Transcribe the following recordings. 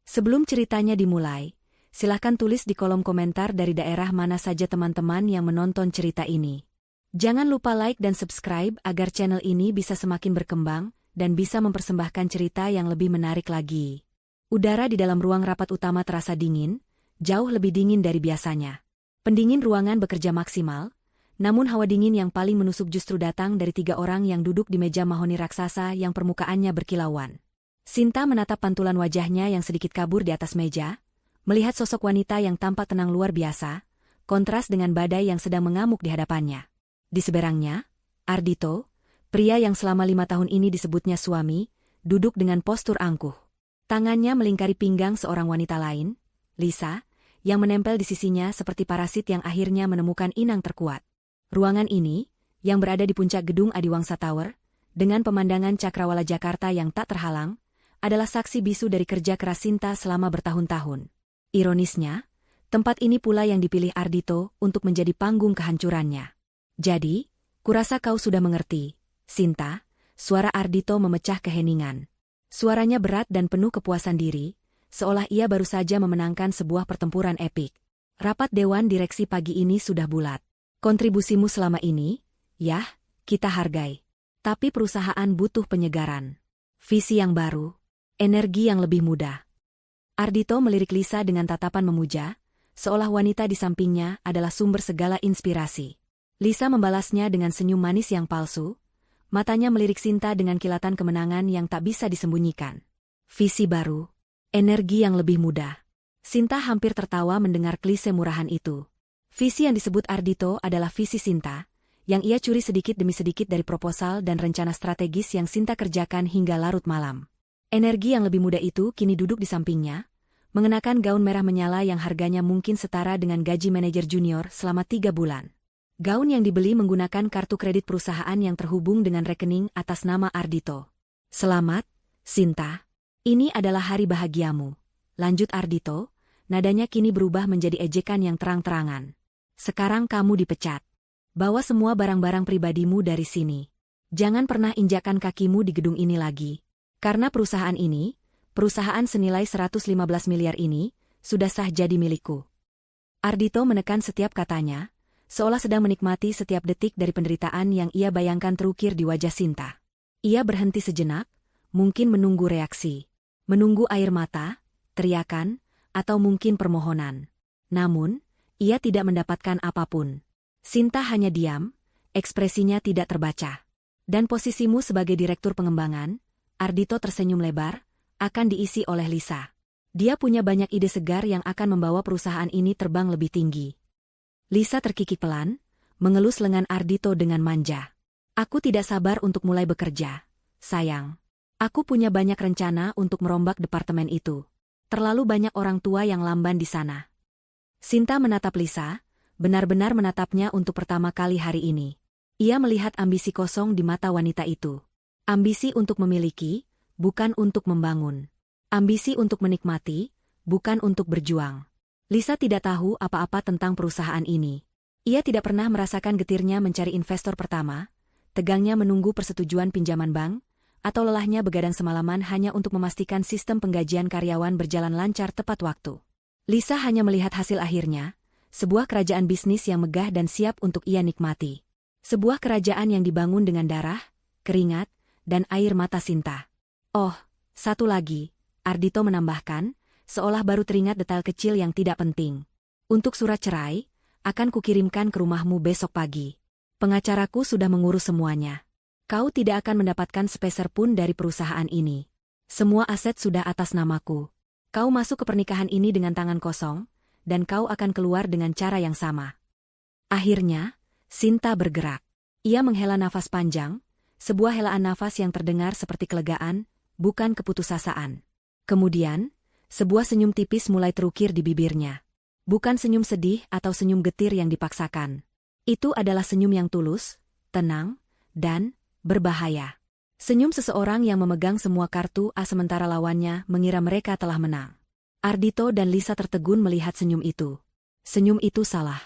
Sebelum ceritanya dimulai, silakan tulis di kolom komentar dari daerah mana saja teman-teman yang menonton cerita ini. Jangan lupa like dan subscribe agar channel ini bisa semakin berkembang dan bisa mempersembahkan cerita yang lebih menarik lagi. Udara di dalam ruang rapat utama terasa dingin, jauh lebih dingin dari biasanya. Pendingin ruangan bekerja maksimal, namun hawa dingin yang paling menusuk justru datang dari 3 orang yang duduk di meja mahoni raksasa yang permukaannya berkilauan. Sinta menatap pantulan wajahnya yang sedikit kabur di atas meja, melihat sosok wanita yang tampak tenang luar biasa, kontras dengan badai yang sedang mengamuk di hadapannya. Di seberangnya, Ardhito, pria yang selama 5 tahun ini disebutnya suami, duduk dengan postur angkuh. Tangannya melingkari pinggang seorang wanita lain, Lisa, yang menempel di sisinya seperti parasit yang akhirnya menemukan inang terkuat. Ruangan ini, yang berada di puncak gedung Adiwangsa Tower, dengan pemandangan Cakrawala Jakarta yang tak terhalang, adalah saksi bisu dari kerja keras Sinta selama bertahun-tahun. Ironisnya, tempat ini pula yang dipilih Ardhito untuk menjadi panggung kehancurannya. Jadi, kurasa kau sudah mengerti, Sinta, suara Ardhito memecah keheningan. Suaranya berat dan penuh kepuasan diri, seolah ia baru saja memenangkan sebuah pertempuran epik. Rapat Dewan Direksi pagi ini sudah bulat. Kontribusimu selama ini, yah, kita hargai. Tapi perusahaan butuh penyegaran. Visi yang baru, energi yang lebih muda. Ardhito melirik Lisa dengan tatapan memuja, seolah wanita di sampingnya adalah sumber segala inspirasi. Lisa membalasnya dengan senyum manis yang palsu, matanya melirik Sinta dengan kilatan kemenangan yang tak bisa disembunyikan. Visi baru, energi yang lebih muda. Sinta hampir tertawa mendengar klise murahan itu. Visi yang disebut Ardhito adalah visi Sinta, yang ia curi sedikit demi sedikit dari proposal dan rencana strategis yang Sinta kerjakan hingga larut malam. Energi yang lebih muda itu kini duduk di sampingnya, mengenakan gaun merah menyala yang harganya mungkin setara dengan gaji manajer junior selama 3 bulan. Gaun yang dibeli menggunakan kartu kredit perusahaan yang terhubung dengan rekening atas nama Ardhito. Selamat, Sinta. Ini adalah hari bahagiamu. Lanjut Ardhito, nadanya kini berubah menjadi ejekan yang terang-terangan. Sekarang kamu dipecat. Bawa semua barang-barang pribadimu dari sini. Jangan pernah injakkan kakimu di gedung ini lagi. Karena perusahaan ini, perusahaan senilai 115 miliar ini, sudah sah jadi milikku. Ardhito menekan setiap katanya, seolah sedang menikmati setiap detik dari penderitaan yang ia bayangkan terukir di wajah Sinta. Ia berhenti sejenak, mungkin menunggu reaksi. Menunggu air mata, teriakan, atau mungkin permohonan. Namun, ia tidak mendapatkan apapun. Sinta hanya diam, ekspresinya tidak terbaca. Dan posisimu sebagai direktur pengembangan, Ardhito tersenyum lebar, akan diisi oleh Lisa. Dia punya banyak ide segar yang akan membawa perusahaan ini terbang lebih tinggi. Lisa terkikik pelan, mengelus lengan Ardhito dengan manja. Aku tidak sabar untuk mulai bekerja, sayang. Aku punya banyak rencana untuk merombak departemen itu. Terlalu banyak orang tua yang lamban di sana. Sinta menatap Lisa, benar-benar menatapnya untuk pertama kali hari ini. Ia melihat ambisi kosong di mata wanita itu. Ambisi untuk memiliki, bukan untuk membangun. Ambisi untuk menikmati, bukan untuk berjuang. Lisa tidak tahu apa-apa tentang perusahaan ini. Ia tidak pernah merasakan getirnya mencari investor pertama, tegangnya menunggu persetujuan pinjaman bank, atau lelahnya begadang semalaman hanya untuk memastikan sistem penggajian karyawan berjalan lancar tepat waktu. Lisa hanya melihat hasil akhirnya, sebuah kerajaan bisnis yang megah dan siap untuk ia nikmati. Sebuah kerajaan yang dibangun dengan darah, keringat, dan air mata Sinta. Oh, satu lagi, Ardhito menambahkan, seolah baru teringat detail kecil yang tidak penting. Untuk surat cerai, akan kukirimkan ke rumahmu besok pagi. Pengacaraku sudah mengurus semuanya. Kau tidak akan mendapatkan sepeser pun dari perusahaan ini. Semua aset sudah atas namaku. Kau masuk ke pernikahan ini dengan tangan kosong, dan kau akan keluar dengan cara yang sama. Akhirnya, Sinta bergerak. Ia menghela nafas panjang, sebuah helaan nafas yang terdengar seperti kelegaan, bukan keputusasaan. Kemudian, sebuah senyum tipis mulai terukir di bibirnya. Bukan senyum sedih atau senyum getir yang dipaksakan. Itu adalah senyum yang tulus, tenang, dan berbahaya. Senyum seseorang yang memegang semua kartu as sementara lawannya mengira mereka telah menang. Ardhito dan Lisa tertegun melihat senyum itu. Senyum itu salah.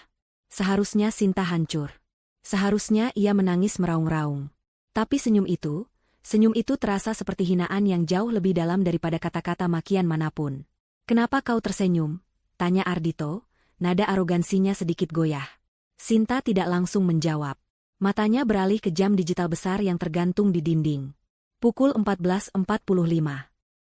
Seharusnya Sinta hancur. Seharusnya ia menangis meraung-raung. Tapi senyum itu terasa seperti hinaan yang jauh lebih dalam daripada kata-kata makian manapun. Kenapa kau tersenyum? Tanya Ardhito, nada arogansinya sedikit goyah. Sinta tidak langsung menjawab. Matanya beralih ke jam digital besar yang tergantung di dinding. Pukul 14.45.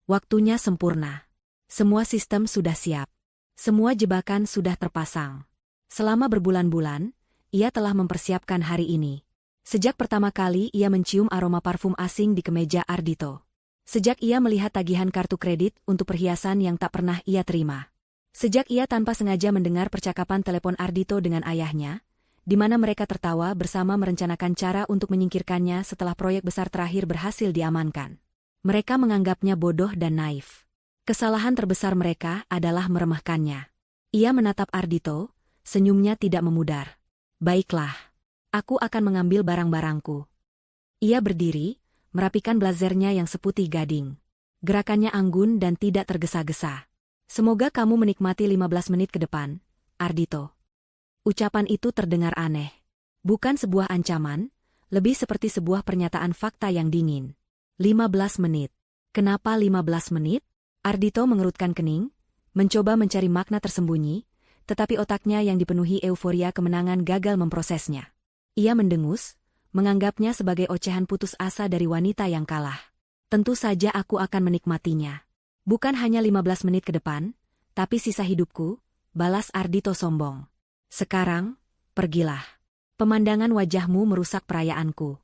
Waktunya sempurna. Semua sistem sudah siap. Semua jebakan sudah terpasang. Selama berbulan-bulan, ia telah mempersiapkan hari ini. Sejak pertama kali ia mencium aroma parfum asing di kemeja Ardhito. Sejak ia melihat tagihan kartu kredit untuk perhiasan yang tak pernah ia terima. Sejak ia tanpa sengaja mendengar percakapan telepon Ardhito dengan ayahnya, di mana mereka tertawa bersama merencanakan cara untuk menyingkirkannya setelah proyek besar terakhir berhasil diamankan. Mereka menganggapnya bodoh dan naif. Kesalahan terbesar mereka adalah meremehkannya. Ia menatap Ardhito, senyumnya tidak memudar. Baiklah, aku akan mengambil barang-barangku. Ia berdiri, merapikan blazernya yang seputih gading. Gerakannya anggun dan tidak tergesa-gesa. Semoga kamu menikmati 15 menit ke depan, Ardhito. Ucapan itu terdengar aneh. Bukan sebuah ancaman, lebih seperti sebuah pernyataan fakta yang dingin. 15 menit. Kenapa 15 menit? Ardhito mengerutkan kening, mencoba mencari makna tersembunyi, tetapi otaknya yang dipenuhi euforia kemenangan gagal memprosesnya. Ia mendengus, menganggapnya sebagai ocehan putus asa dari wanita yang kalah. Tentu saja aku akan menikmatinya. Bukan hanya 15 menit ke depan, tapi sisa hidupku, balas Ardhito sombong. Sekarang, pergilah. Pemandangan wajahmu merusak perayaanku.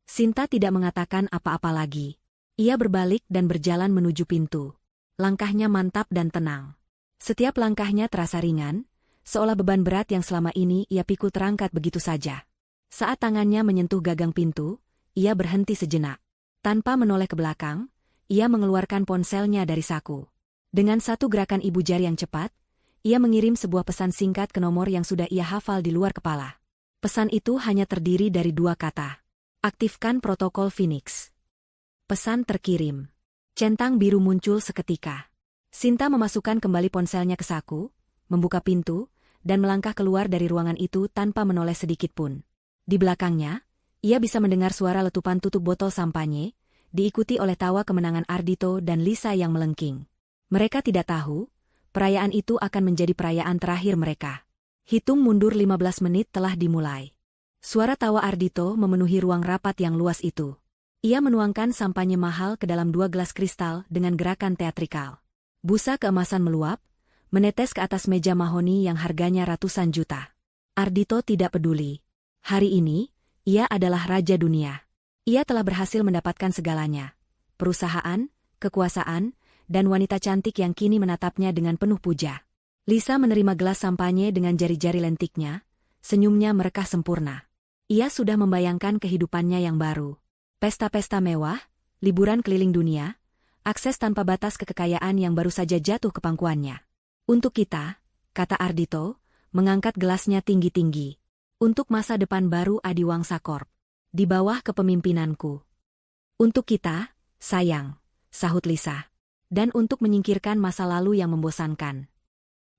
Sinta tidak mengatakan apa-apa lagi. Ia berbalik dan berjalan menuju pintu. Langkahnya mantap dan tenang. Setiap langkahnya terasa ringan, seolah beban berat yang selama ini ia pikul terangkat begitu saja. Saat tangannya menyentuh gagang pintu, ia berhenti sejenak. Tanpa menoleh ke belakang, ia mengeluarkan ponselnya dari saku. Dengan satu gerakan ibu jari yang cepat, ia mengirim sebuah pesan singkat ke nomor yang sudah ia hafal di luar kepala. Pesan itu hanya terdiri dari 2 kata. Aktifkan protokol Phoenix. Pesan terkirim. Centang biru muncul seketika. Sinta memasukkan kembali ponselnya ke saku, membuka pintu, dan melangkah keluar dari ruangan itu tanpa menoleh sedikit pun. Di belakangnya, ia bisa mendengar suara letupan tutup botol sampanye, diikuti oleh tawa kemenangan Ardhito dan Lisa yang melengking. Mereka tidak tahu, perayaan itu akan menjadi perayaan terakhir mereka. Hitung mundur 15 menit telah dimulai. Suara tawa Ardhito memenuhi ruang rapat yang luas itu. Ia menuangkan sampanye mahal ke dalam 2 gelas kristal dengan gerakan teatrikal. Busa keemasan meluap, menetes ke atas meja mahoni yang harganya ratusan juta. Ardhito tidak peduli. Hari ini, ia adalah raja dunia. Ia telah berhasil mendapatkan segalanya. Perusahaan, kekuasaan, dan wanita cantik yang kini menatapnya dengan penuh puja. Lisa menerima gelas sampanye dengan jari-jari lentiknya, senyumnya merekah sempurna. Ia sudah membayangkan kehidupannya yang baru. Pesta-pesta mewah, liburan keliling dunia, akses tanpa batas ke kekayaan yang baru saja jatuh ke pangkuannya. Untuk kita, kata Ardhito, mengangkat gelasnya tinggi-tinggi. Untuk masa depan baru Adiwangsa Corp. Di bawah kepemimpinanku. Untuk kita, sayang, sahut Lisa. Dan untuk menyingkirkan masa lalu yang membosankan.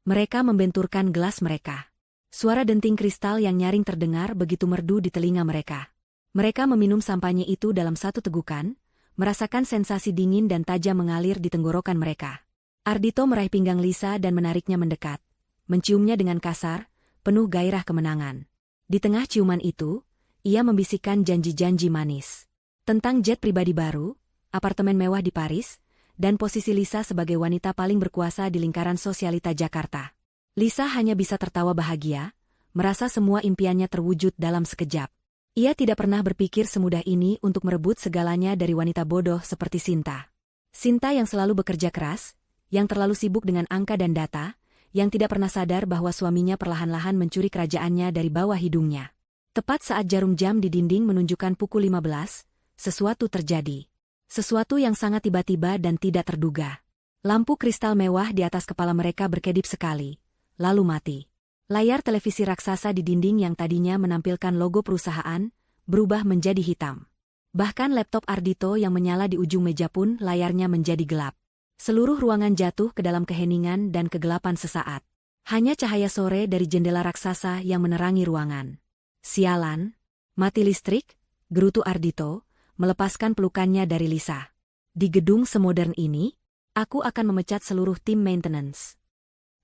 Mereka membenturkan gelas mereka. Suara denting kristal yang nyaring terdengar begitu merdu di telinga mereka. Mereka meminum sampanye itu dalam satu tegukan, merasakan sensasi dingin dan tajam mengalir di tenggorokan mereka. Ardhito meraih pinggang Lisa dan menariknya mendekat, menciumnya dengan kasar, penuh gairah kemenangan. Di tengah ciuman itu, ia membisikkan janji-janji manis. Tentang jet pribadi baru, apartemen mewah di Paris, dan posisi Lisa sebagai wanita paling berkuasa di lingkaran sosialita Jakarta. Lisa hanya bisa tertawa bahagia, merasa semua impiannya terwujud dalam sekejap. Ia tidak pernah berpikir semudah ini untuk merebut segalanya dari wanita bodoh seperti Sinta. Sinta yang selalu bekerja keras, yang terlalu sibuk dengan angka dan data, yang tidak pernah sadar bahwa suaminya perlahan-lahan mencuri kerajaannya dari bawah hidungnya. Tepat saat jarum jam di dinding menunjukkan pukul 15, sesuatu terjadi. Sesuatu yang sangat tiba-tiba dan tidak terduga. Lampu kristal mewah di atas kepala mereka berkedip sekali, lalu mati. Layar televisi raksasa di dinding yang tadinya menampilkan logo perusahaan, berubah menjadi hitam. Bahkan laptop Ardhito yang menyala di ujung meja pun layarnya menjadi gelap. Seluruh ruangan jatuh ke dalam keheningan dan kegelapan sesaat. Hanya cahaya sore dari jendela raksasa yang menerangi ruangan. Sialan, mati listrik, gerutu Ardhito, melepaskan pelukannya dari Lisa. Di gedung semodern ini, Aku akan memecat seluruh tim maintenance.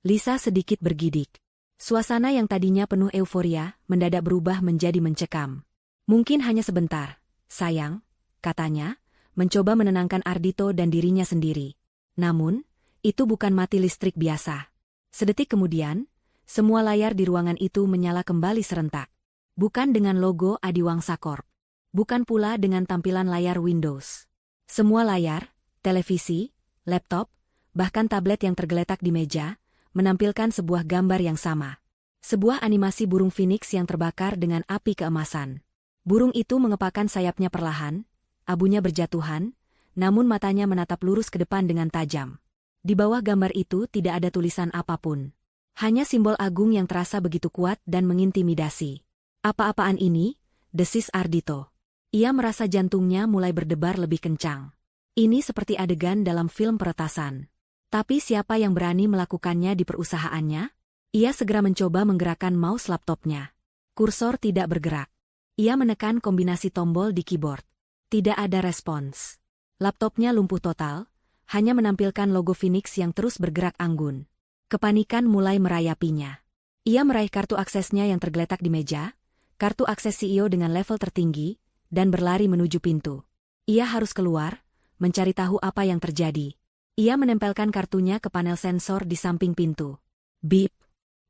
Lisa sedikit bergidik. Suasana yang tadinya penuh euforia, mendadak berubah menjadi mencekam. Mungkin hanya sebentar, sayang, katanya, mencoba menenangkan Ardhito dan dirinya sendiri. Namun, itu bukan mati listrik biasa. Sedetik kemudian, semua layar di ruangan itu menyala kembali serentak. Bukan dengan logo Adiwangsa Corp. Bukan pula dengan tampilan layar Windows. Semua layar, televisi, laptop, bahkan tablet yang tergeletak di meja, menampilkan sebuah gambar yang sama. Sebuah animasi burung phoenix yang terbakar dengan api keemasan. Burung itu mengepakkan sayapnya perlahan, abunya berjatuhan, namun matanya menatap lurus ke depan dengan tajam. Di bawah gambar itu tidak ada tulisan apapun. Hanya simbol agung yang terasa begitu kuat dan mengintimidasi. Apa-apaan ini? Desis Ardhito. Ia merasa jantungnya mulai berdebar lebih kencang. Ini seperti adegan dalam film peretasan. Tapi siapa yang berani melakukannya di perusahaannya? Ia segera mencoba menggerakkan mouse laptopnya. Kursor tidak bergerak. Ia menekan kombinasi tombol di keyboard. Tidak ada respons. Laptopnya lumpuh total, hanya menampilkan logo Phoenix yang terus bergerak anggun. Kepanikan mulai merayapinya. Ia meraih kartu aksesnya yang tergeletak di meja, kartu akses CEO dengan level tertinggi, dan berlari menuju pintu. Ia harus keluar, mencari tahu apa yang terjadi. Ia menempelkan kartunya ke panel sensor di samping pintu. Bip,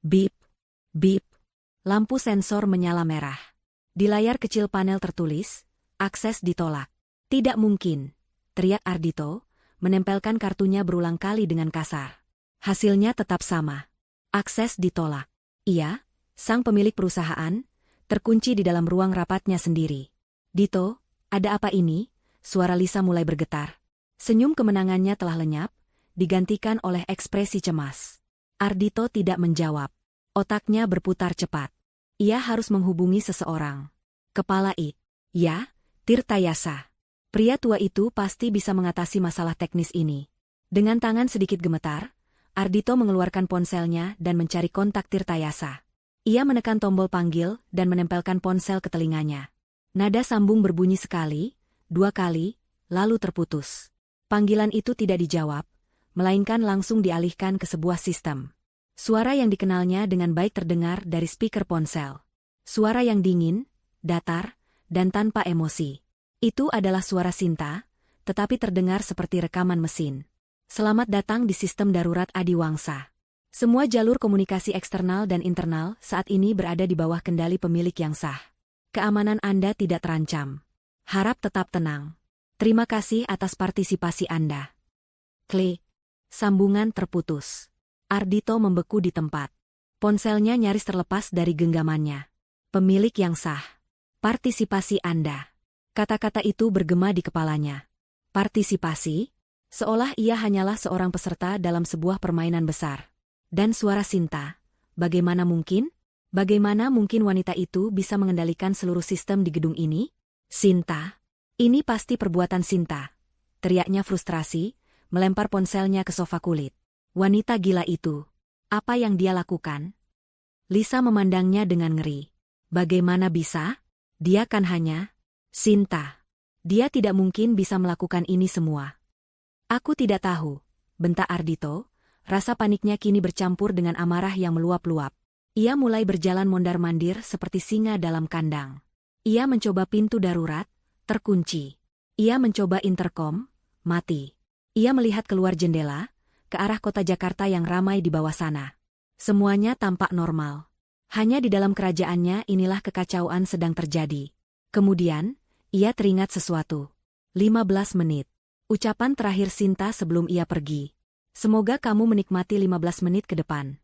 bip, bip. Lampu sensor menyala merah. Di layar kecil panel tertulis, akses ditolak. Tidak mungkin, teriak Ardhito, menempelkan kartunya berulang kali dengan kasar. Hasilnya tetap sama. Akses ditolak. Ia, sang pemilik perusahaan, terkunci di dalam ruang rapatnya sendiri. Dito, ada apa ini? Suara Lisa mulai bergetar. Senyum kemenangannya telah lenyap, digantikan oleh ekspresi cemas. Ardhito tidak menjawab. Otaknya berputar cepat. Ia harus menghubungi seseorang. Kepala IT. Ya, Tirtayasa. Pria tua itu pasti bisa mengatasi masalah teknis ini. Dengan tangan sedikit gemetar, Ardhito mengeluarkan ponselnya dan mencari kontak Tirtayasa. Ia menekan tombol panggil dan menempelkan ponsel ke telinganya. Nada sambung berbunyi sekali, dua kali, lalu terputus. Panggilan itu tidak dijawab, melainkan langsung dialihkan ke sebuah sistem. Suara yang dikenalnya dengan baik terdengar dari speaker ponsel. Suara yang dingin, datar, dan tanpa emosi. Itu adalah suara Sinta, tetapi terdengar seperti rekaman mesin. Selamat datang di sistem darurat Adiwangsa. Semua jalur komunikasi eksternal dan internal saat ini berada di bawah kendali pemilik yang sah. Keamanan Anda tidak terancam. Harap tetap tenang. Terima kasih atas partisipasi Anda. Klik. Sambungan terputus. Ardhito membeku di tempat. Ponselnya nyaris terlepas dari genggamannya. Pemilik yang sah. Partisipasi Anda. Kata-kata itu bergema di kepalanya. Partisipasi? Seolah ia hanyalah seorang peserta dalam sebuah permainan besar. Dan suara Sinta. Bagaimana mungkin? Bagaimana mungkin wanita itu bisa mengendalikan seluruh sistem di gedung ini? Sinta. Ini pasti perbuatan Sinta. Teriaknya frustrasi, melempar ponselnya ke sofa kulit. Wanita gila itu. Apa yang dia lakukan? Lisa memandangnya dengan ngeri. Bagaimana bisa? Dia kan hanya Sinta. Dia tidak mungkin bisa melakukan ini semua. Aku tidak tahu, bentak Ardhito. Rasa paniknya kini bercampur dengan amarah yang meluap-luap. Ia mulai berjalan mondar-mandir seperti singa dalam kandang. Ia mencoba pintu darurat, terkunci. Ia mencoba interkom, mati. Ia melihat keluar jendela, ke arah kota Jakarta yang ramai di bawah sana. Semuanya tampak normal. Hanya di dalam kerajaannya inilah kekacauan sedang terjadi. Kemudian, ia teringat sesuatu. 15 menit. Ucapan terakhir Sinta sebelum ia pergi. Semoga kamu menikmati 15 menit ke depan.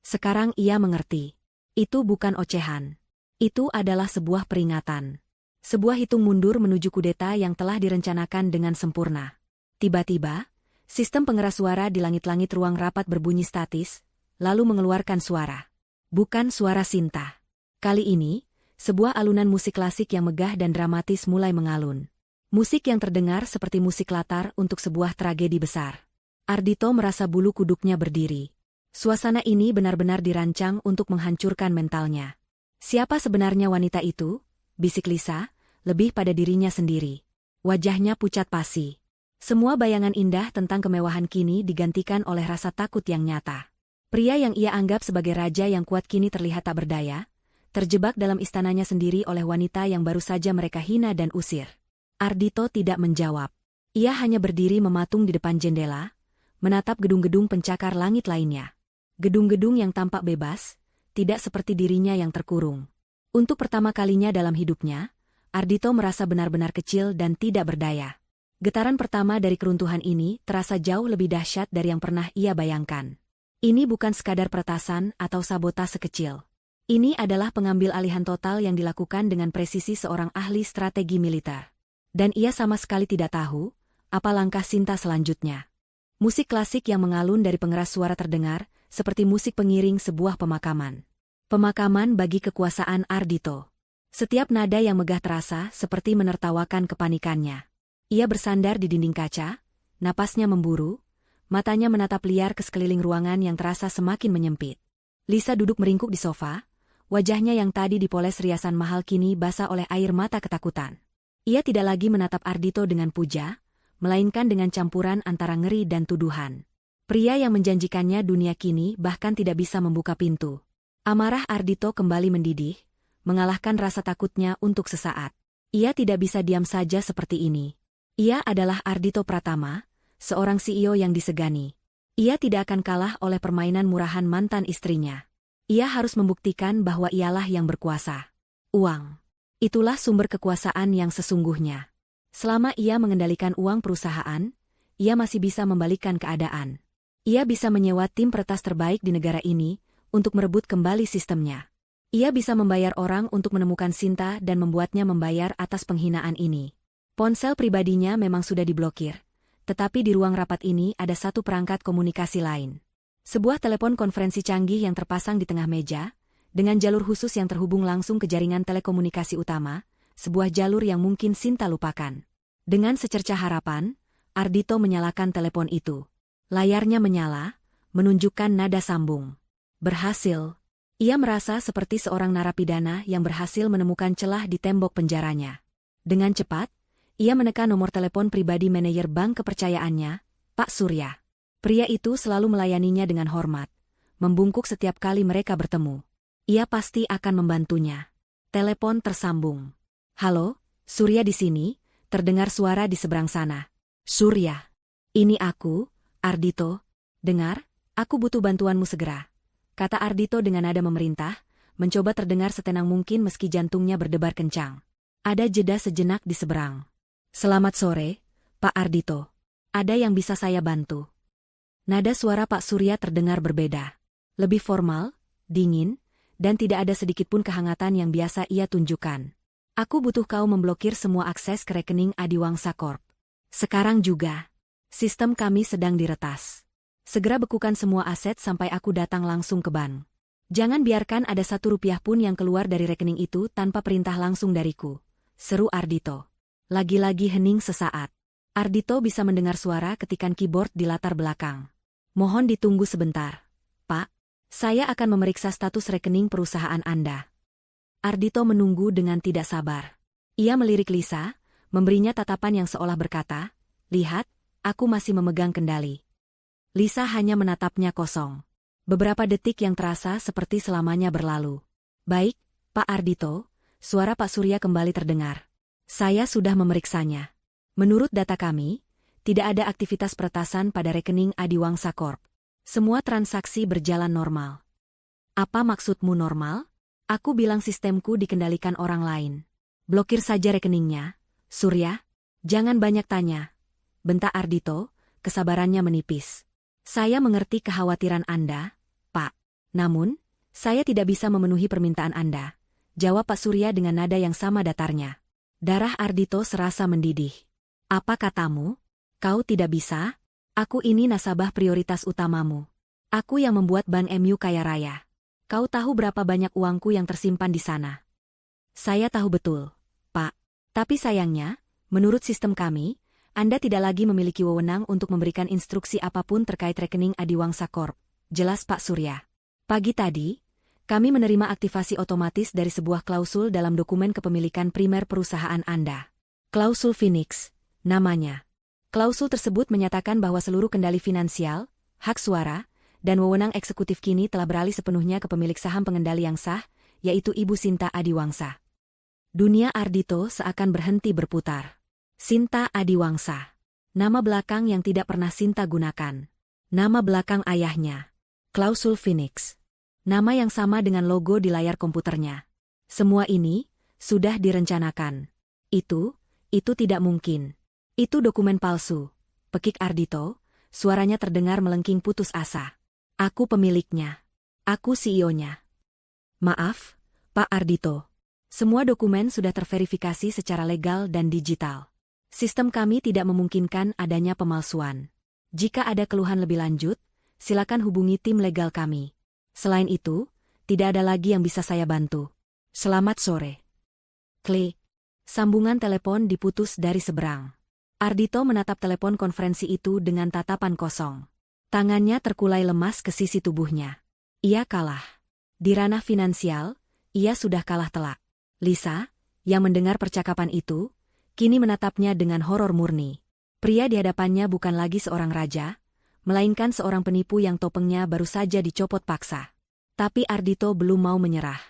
Sekarang ia mengerti. Itu bukan ocehan. Itu adalah sebuah peringatan. Sebuah hitung mundur menuju kudeta yang telah direncanakan dengan sempurna. Tiba-tiba, sistem pengeras suara di langit-langit ruang rapat berbunyi statis, lalu mengeluarkan suara. Bukan suara Sinta. Kali ini, sebuah alunan musik klasik yang megah dan dramatis mulai mengalun. Musik yang terdengar seperti musik latar untuk sebuah tragedi besar. Ardhito merasa bulu kuduknya berdiri. Suasana ini benar-benar dirancang untuk menghancurkan mentalnya. Siapa sebenarnya wanita itu? Bisik Lisa, lebih pada dirinya sendiri. Wajahnya pucat pasi. Semua bayangan indah tentang kemewahan kini digantikan oleh rasa takut yang nyata. Pria yang ia anggap sebagai raja yang kuat kini terlihat tak berdaya, terjebak dalam istananya sendiri oleh wanita yang baru saja mereka hina dan usir. Ardhito tidak menjawab. Ia hanya berdiri mematung di depan jendela, menatap gedung-gedung pencakar langit lainnya. Gedung-gedung yang tampak bebas, tidak seperti dirinya yang terkurung. Untuk pertama kalinya dalam hidupnya, Ardhito merasa benar-benar kecil dan tidak berdaya. Getaran pertama dari keruntuhan ini terasa jauh lebih dahsyat dari yang pernah ia bayangkan. Ini bukan sekadar peretasan atau sabotase kecil. Ini adalah pengambil alihan total yang dilakukan dengan presisi seorang ahli strategi militer. Dan ia sama sekali tidak tahu apa langkah Sinta selanjutnya. Musik klasik yang mengalun dari pengeras suara terdengar, seperti musik pengiring sebuah pemakaman. Pemakaman bagi kekuasaan Ardhito. Setiap nada yang megah terasa seperti menertawakan kepanikannya. Ia bersandar di dinding kaca, napasnya memburu, matanya menatap liar ke sekeliling ruangan yang terasa semakin menyempit. Lisa duduk meringkuk di sofa, wajahnya yang tadi dipoles riasan mahal kini basah oleh air mata ketakutan. Ia tidak lagi menatap Ardhito dengan puja, melainkan dengan campuran antara ngeri dan tuduhan. Pria yang menjanjikannya dunia kini bahkan tidak bisa membuka pintu. Amarah Ardhito kembali mendidih, mengalahkan rasa takutnya untuk sesaat. Ia tidak bisa diam saja seperti ini. Ia adalah Ardhito Pratama, seorang CEO yang disegani. Ia tidak akan kalah oleh permainan murahan mantan istrinya. Ia harus membuktikan bahwa ialah yang berkuasa. Uang. Itulah sumber kekuasaan yang sesungguhnya. Selama ia mengendalikan uang perusahaan, ia masih bisa membalikkan keadaan. Ia bisa menyewa tim peretas terbaik di negara ini untuk merebut kembali sistemnya. Ia bisa membayar orang untuk menemukan Sinta dan membuatnya membayar atas penghinaan ini. Ponsel pribadinya memang sudah diblokir, tetapi di ruang rapat ini ada satu perangkat komunikasi lain. Sebuah telepon konferensi canggih yang terpasang di tengah meja, dengan jalur khusus yang terhubung langsung ke jaringan telekomunikasi utama, sebuah jalur yang mungkin Sinta lupakan. Dengan secercah harapan, Ardhito menyalakan telepon itu. Layarnya menyala, menunjukkan nada sambung. Berhasil. Ia merasa seperti seorang narapidana yang berhasil menemukan celah di tembok penjaranya. Dengan cepat, ia menekan nomor telepon pribadi manajer bank kepercayaannya, Pak Surya. Pria itu selalu melayaninya dengan hormat, membungkuk setiap kali mereka bertemu. Ia pasti akan membantunya. Telepon tersambung. Halo, Surya di sini, terdengar suara di seberang sana. Surya. Ini aku, Ardhito. Dengar, aku butuh bantuanmu segera. Kata Ardhito dengan nada memerintah, mencoba terdengar setenang mungkin meski jantungnya berdebar kencang. Ada jeda sejenak di seberang. Selamat sore, Pak Ardhito. Ada yang bisa saya bantu? Nada suara Pak Surya terdengar berbeda. Lebih formal, dingin, dan tidak ada sedikitpun kehangatan yang biasa ia tunjukkan. Aku butuh kau memblokir semua akses ke rekening Adiwangsa Corp. Sekarang juga. Sistem kami sedang diretas. Segera bekukan semua aset sampai aku datang langsung ke bank. Jangan biarkan ada Rp1 pun yang keluar dari rekening itu tanpa perintah langsung dariku. Seru Ardhito. Lagi-lagi hening sesaat. Ardhito bisa mendengar suara ketikan keyboard di latar belakang. Mohon ditunggu sebentar. Pak, saya akan memeriksa status rekening perusahaan Anda. Ardhito menunggu dengan tidak sabar. Ia melirik Lisa, memberinya tatapan yang seolah berkata, lihat, aku masih memegang kendali. Lisa hanya menatapnya kosong. Beberapa detik yang terasa seperti selamanya berlalu. Baik, Pak Ardhito, suara Pak Surya kembali terdengar. Saya sudah memeriksanya. Menurut data kami, tidak ada aktivitas peretasan pada rekening Adiwangsa Corp. Semua transaksi berjalan normal. Apa maksudmu normal? Aku bilang sistemku dikendalikan orang lain. Blokir saja rekeningnya, Surya. Jangan banyak tanya. Bentak Ardhito, kesabarannya menipis. Saya mengerti kekhawatiran Anda, Pak. Namun, saya tidak bisa memenuhi permintaan Anda. Jawab Pak Surya dengan nada yang sama datarnya. Darah Ardhito serasa mendidih. Apa katamu? Kau tidak bisa? Aku ini nasabah prioritas utamamu. Aku yang membuat Bank MU kaya raya. Kau tahu berapa banyak uangku yang tersimpan di sana? Saya tahu betul, Pak. Tapi sayangnya, menurut sistem kami, Anda tidak lagi memiliki wewenang untuk memberikan instruksi apapun terkait rekening Adiwangsa Corp. Jelas Pak Surya. Pagi tadi, kami menerima aktivasi otomatis dari sebuah klausul dalam dokumen kepemilikan primer perusahaan Anda. Klausul Phoenix, namanya. Klausul tersebut menyatakan bahwa seluruh kendali finansial, hak suara, dan wewenang eksekutif kini telah beralih sepenuhnya ke pemilik saham pengendali yang sah, yaitu Ibu Sinta Adiwangsa. Dunia Ardhito seakan berhenti berputar. Sinta Adiwangsa. Nama belakang yang tidak pernah Sinta gunakan. Nama belakang ayahnya. Klausul Phoenix. Nama yang sama dengan logo di layar komputernya. Semua ini sudah direncanakan. Itu tidak mungkin. Itu dokumen palsu. Pekik Ardhito, suaranya terdengar melengking putus asa. Aku pemiliknya. Aku CEO-nya. Maaf, Pak Ardhito. Semua dokumen sudah terverifikasi secara legal dan digital. Sistem kami tidak memungkinkan adanya pemalsuan. Jika ada keluhan lebih lanjut, silakan hubungi tim legal kami. Selain itu, tidak ada lagi yang bisa saya bantu. Selamat sore. Klik. Sambungan telepon diputus dari seberang. Ardhito menatap telepon konferensi itu dengan tatapan kosong. Tangannya terkulai lemas ke sisi tubuhnya. Ia kalah. Di ranah finansial, ia sudah kalah telak. Lisa, yang mendengar percakapan itu, kini menatapnya dengan horor murni. Pria di hadapannya bukan lagi seorang raja, melainkan seorang penipu yang topengnya baru saja dicopot paksa. Tapi Ardhito belum mau menyerah.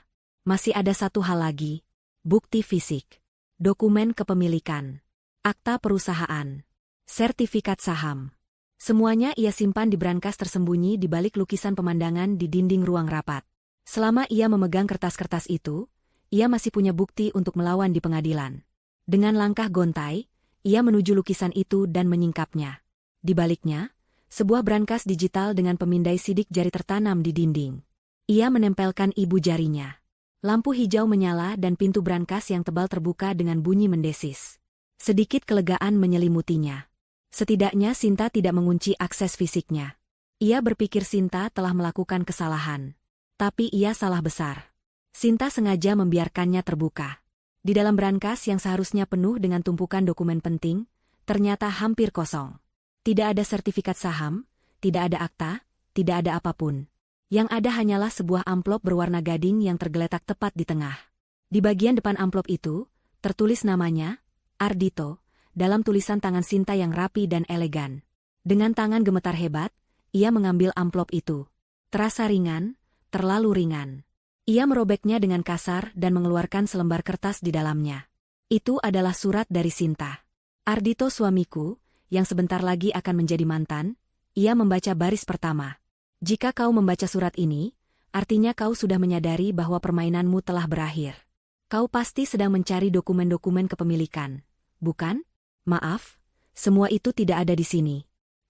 Masih ada satu hal lagi, bukti fisik. Dokumen kepemilikan, akta perusahaan, sertifikat saham. Semuanya ia simpan di brankas tersembunyi di balik lukisan pemandangan di dinding ruang rapat. Selama ia memegang kertas-kertas itu, ia masih punya bukti untuk melawan di pengadilan. Dengan langkah gontai, ia menuju lukisan itu dan menyingkapnya. Di baliknya, sebuah brankas digital dengan pemindai sidik jari tertanam di dinding. Ia menempelkan ibu jarinya. Lampu hijau menyala dan pintu brankas yang tebal terbuka dengan bunyi mendesis. Sedikit kelegaan menyelimutinya. Setidaknya Sinta tidak mengunci akses fisiknya. Ia berpikir Sinta telah melakukan kesalahan. Tapi ia salah besar. Sinta sengaja membiarkannya terbuka. Di dalam brankas yang seharusnya penuh dengan tumpukan dokumen penting, ternyata hampir kosong. Tidak ada sertifikat saham, tidak ada akta, tidak ada apapun. Yang ada hanyalah sebuah amplop berwarna gading yang tergeletak tepat di tengah. Di bagian depan amplop itu, tertulis namanya, Ardhito, dalam tulisan tangan Sinta yang rapi dan elegan. Dengan tangan gemetar hebat, ia mengambil amplop itu. Terasa ringan, terlalu ringan. Ia merobeknya dengan kasar dan mengeluarkan selembar kertas di dalamnya. Itu adalah surat dari Sinta. Ardhito suamiku, yang sebentar lagi akan menjadi mantan, ia membaca baris pertama. Jika kau membaca surat ini, artinya kau sudah menyadari bahwa permainanmu telah berakhir. Kau pasti sedang mencari dokumen-dokumen kepemilikan, bukan? Maaf, semua itu tidak ada di sini.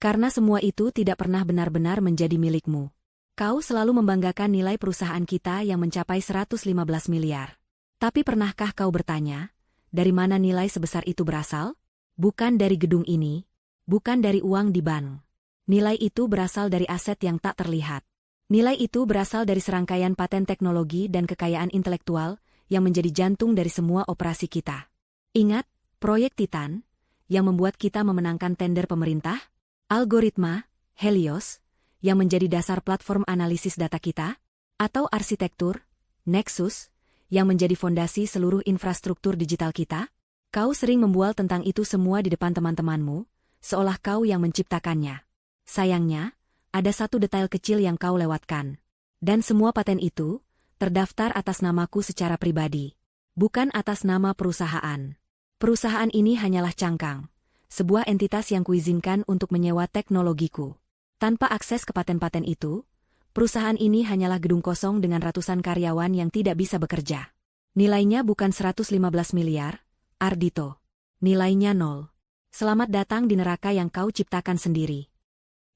Karena semua itu tidak pernah benar-benar menjadi milikmu. Kau selalu membanggakan nilai perusahaan kita yang mencapai 115 miliar. Tapi pernahkah kau bertanya, dari mana nilai sebesar itu berasal? Bukan dari gedung ini, bukan dari uang di bank. Nilai itu berasal dari aset yang tak terlihat. Nilai itu berasal dari serangkaian paten teknologi dan kekayaan intelektual yang menjadi jantung dari semua operasi kita. Ingat, proyek Titan, yang membuat kita memenangkan tender pemerintah? Algoritma, Helios, yang menjadi dasar platform analisis data kita? Atau arsitektur, Nexus, yang menjadi fondasi seluruh infrastruktur digital kita? Kau sering membual tentang itu semua di depan teman-temanmu, seolah kau yang menciptakannya. Sayangnya, ada satu detail kecil yang kau lewatkan. Dan semua paten itu terdaftar atas namaku secara pribadi, bukan atas nama perusahaan. Perusahaan ini hanyalah cangkang, sebuah entitas yang kuizinkan untuk menyewa teknologiku. Tanpa akses ke paten-paten itu, perusahaan ini hanyalah gedung kosong dengan ratusan karyawan yang tidak bisa bekerja. Nilainya bukan 115 miliar, Ardhito. Nilainya 0. Selamat datang di neraka yang kau ciptakan sendiri.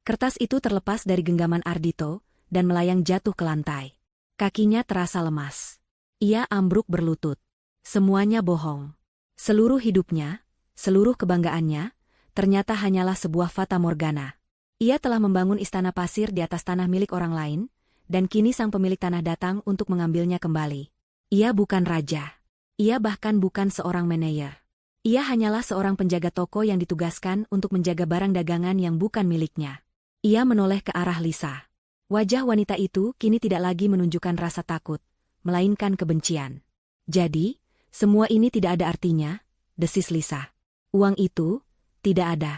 Kertas itu terlepas dari genggaman Ardhito dan melayang jatuh ke lantai. Kakinya terasa lemas. Ia ambruk berlutut. Semuanya bohong. Seluruh hidupnya, seluruh kebanggaannya, ternyata hanyalah sebuah fata morgana. Ia telah membangun istana pasir di atas tanah milik orang lain, dan kini sang pemilik tanah datang untuk mengambilnya kembali. Ia bukan raja. Ia bahkan bukan seorang manajer. Ia hanyalah seorang penjaga toko yang ditugaskan untuk menjaga barang dagangan yang bukan miliknya. Ia menoleh ke arah Lisa. Wajah wanita itu kini tidak lagi menunjukkan rasa takut, melainkan kebencian. Jadi, semua ini tidak ada artinya, desis Lisa. Uang itu, tidak ada.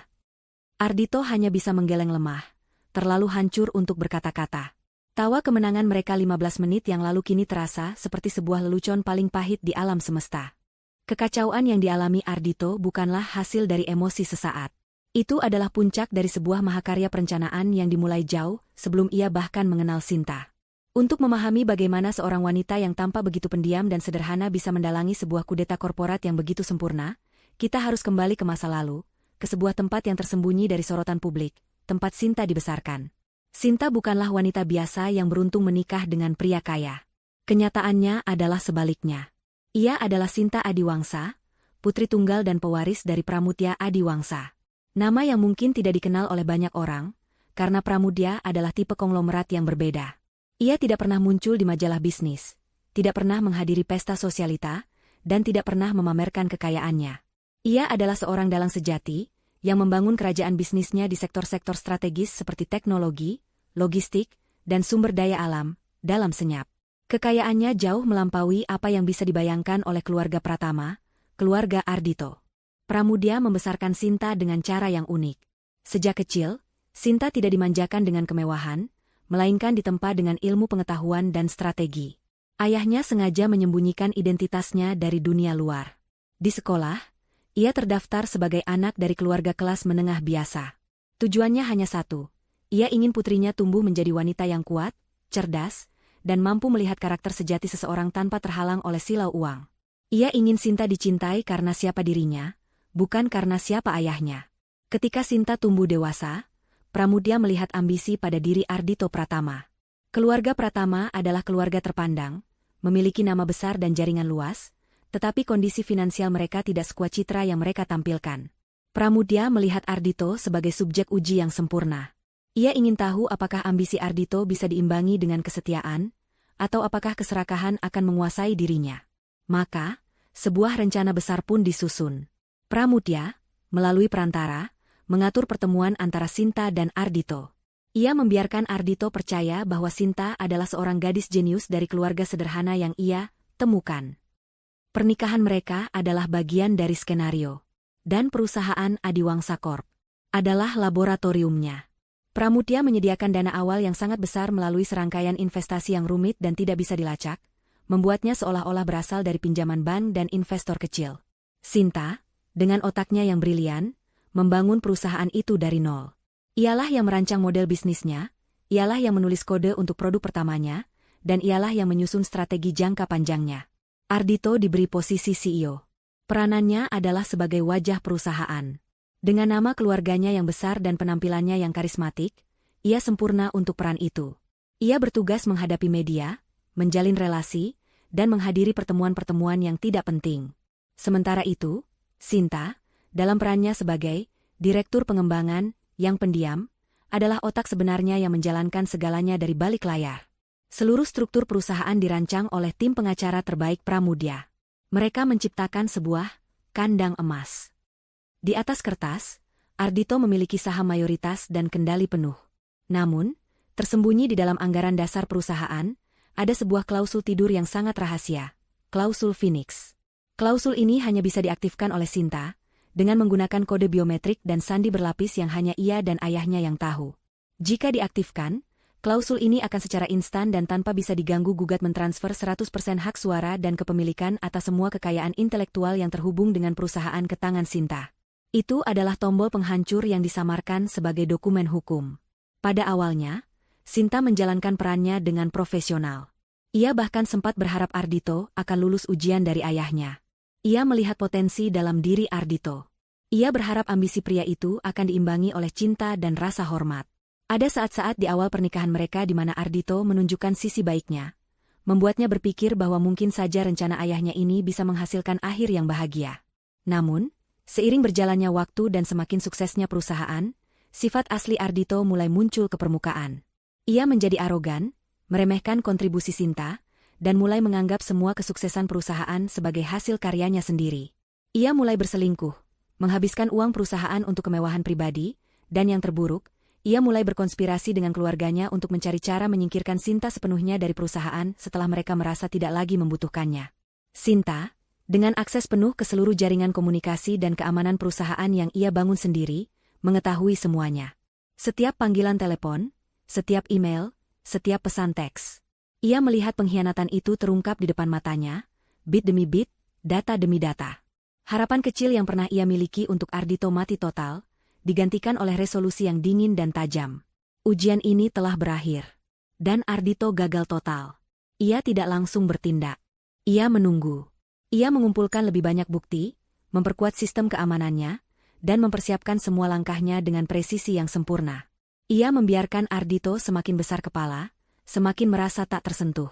Ardhito hanya bisa menggeleng lemah, terlalu hancur untuk berkata-kata. Tawa kemenangan mereka 15 menit yang lalu kini terasa seperti sebuah lelucon paling pahit di alam semesta. Kekacauan yang dialami Ardhito bukanlah hasil dari emosi sesaat. Itu adalah puncak dari sebuah mahakarya perencanaan yang dimulai jauh sebelum ia bahkan mengenal Sinta. Untuk memahami bagaimana seorang wanita yang tampak begitu pendiam dan sederhana bisa mendalangi sebuah kudeta korporat yang begitu sempurna, kita harus kembali ke masa lalu, ke sebuah tempat yang tersembunyi dari sorotan publik, tempat Sinta dibesarkan. Sinta bukanlah wanita biasa yang beruntung menikah dengan pria kaya. Kenyataannya adalah sebaliknya. Ia adalah Sinta Adiwangsa, putri tunggal dan pewaris dari Pramudya Adiwangsa. Nama yang mungkin tidak dikenal oleh banyak orang, karena Pramudya adalah tipe konglomerat yang berbeda. Ia tidak pernah muncul di majalah bisnis, tidak pernah menghadiri pesta sosialita, dan tidak pernah memamerkan kekayaannya. Ia adalah seorang dalang sejati, yang membangun kerajaan bisnisnya di sektor-sektor strategis seperti teknologi, logistik, dan sumber daya alam, dalam senyap. Kekayaannya jauh melampaui apa yang bisa dibayangkan oleh keluarga Pratama, keluarga Ardhito. Pramudya membesarkan Sinta dengan cara yang unik. Sejak kecil, Sinta tidak dimanjakan dengan kemewahan, melainkan ditempa dengan ilmu pengetahuan dan strategi. Ayahnya sengaja menyembunyikan identitasnya dari dunia luar. Di sekolah, ia terdaftar sebagai anak dari keluarga kelas menengah biasa. Tujuannya hanya satu. Ia ingin putrinya tumbuh menjadi wanita yang kuat, cerdas, dan mampu melihat karakter sejati seseorang tanpa terhalang oleh silau uang. Ia ingin Sinta dicintai karena siapa dirinya, bukan karena siapa ayahnya. Ketika Sinta tumbuh dewasa, Pramudya melihat ambisi pada diri Ardhito Pratama. Keluarga Pratama adalah keluarga terpandang, memiliki nama besar dan jaringan luas, tetapi kondisi finansial mereka tidak sekuat citra yang mereka tampilkan. Pramudya melihat Ardhito sebagai subjek uji yang sempurna. Ia ingin tahu apakah ambisi Ardhito bisa diimbangi dengan kesetiaan, atau apakah keserakahan akan menguasai dirinya. Maka, sebuah rencana besar pun disusun. Pramudya, melalui perantara, mengatur pertemuan antara Sinta dan Ardhito. Ia membiarkan Ardhito percaya bahwa Sinta adalah seorang gadis jenius dari keluarga sederhana yang ia temukan. Pernikahan mereka adalah bagian dari skenario. Dan perusahaan Adiwangsa Corp adalah laboratoriumnya. Pramudya menyediakan dana awal yang sangat besar melalui serangkaian investasi yang rumit dan tidak bisa dilacak, membuatnya seolah-olah berasal dari pinjaman bank dan investor kecil. Sinta, dengan otaknya yang brilian, membangun perusahaan itu dari nol. Ialah yang merancang model bisnisnya, ialah yang menulis kode untuk produk pertamanya, dan ialah yang menyusun strategi jangka panjangnya. Ardhito diberi posisi CEO. Peranannya adalah sebagai wajah perusahaan. Dengan nama keluarganya yang besar dan penampilannya yang karismatik, ia sempurna untuk peran itu. Ia bertugas menghadapi media, menjalin relasi, dan menghadiri pertemuan-pertemuan yang tidak penting. Sementara itu, Sinta, dalam perannya sebagai direktur pengembangan yang pendiam, adalah otak sebenarnya yang menjalankan segalanya dari balik layar. Seluruh struktur perusahaan dirancang oleh tim pengacara terbaik Pramudya. Mereka menciptakan sebuah kandang emas. Di atas kertas, Ardhito memiliki saham mayoritas dan kendali penuh. Namun, tersembunyi di dalam anggaran dasar perusahaan, ada sebuah klausul tidur yang sangat rahasia, klausul Phoenix. Klausul ini hanya bisa diaktifkan oleh Sinta, dengan menggunakan kode biometrik dan sandi berlapis yang hanya ia dan ayahnya yang tahu. Jika diaktifkan, klausul ini akan secara instan dan tanpa bisa diganggu-gugat mentransfer 100% hak suara dan kepemilikan atas semua kekayaan intelektual yang terhubung dengan perusahaan ke tangan Sinta. Itu adalah tombol penghancur yang disamarkan sebagai dokumen hukum. Pada awalnya, Sinta menjalankan perannya dengan profesional. Ia bahkan sempat berharap Ardhito akan lulus ujian dari ayahnya. Ia melihat potensi dalam diri Ardhito. Ia berharap ambisi pria itu akan diimbangi oleh cinta dan rasa hormat. Ada saat-saat di awal pernikahan mereka di mana Ardhito menunjukkan sisi baiknya, membuatnya berpikir bahwa mungkin saja rencana ayahnya ini bisa menghasilkan akhir yang bahagia. Namun, seiring berjalannya waktu dan semakin suksesnya perusahaan, sifat asli Ardhito mulai muncul ke permukaan. Ia menjadi arogan, meremehkan kontribusi Sinta, dan mulai menganggap semua kesuksesan perusahaan sebagai hasil karyanya sendiri. Ia mulai berselingkuh, menghabiskan uang perusahaan untuk kemewahan pribadi, dan yang terburuk, ia mulai berkonspirasi dengan keluarganya untuk mencari cara menyingkirkan Sinta sepenuhnya dari perusahaan setelah mereka merasa tidak lagi membutuhkannya. Sinta, dengan akses penuh ke seluruh jaringan komunikasi dan keamanan perusahaan yang ia bangun sendiri, mengetahui semuanya. Setiap panggilan telepon, setiap email, setiap pesan teks. Ia melihat pengkhianatan itu terungkap di depan matanya, bit demi bit, data demi data. Harapan kecil yang pernah ia miliki untuk Ardhito mati total, digantikan oleh resolusi yang dingin dan tajam. Ujian ini telah berakhir. Dan Ardhito gagal total. Ia tidak langsung bertindak. Ia menunggu. Ia mengumpulkan lebih banyak bukti, memperkuat sistem keamanannya, dan mempersiapkan semua langkahnya dengan presisi yang sempurna. Ia membiarkan Ardhito semakin besar kepala, semakin merasa tak tersentuh.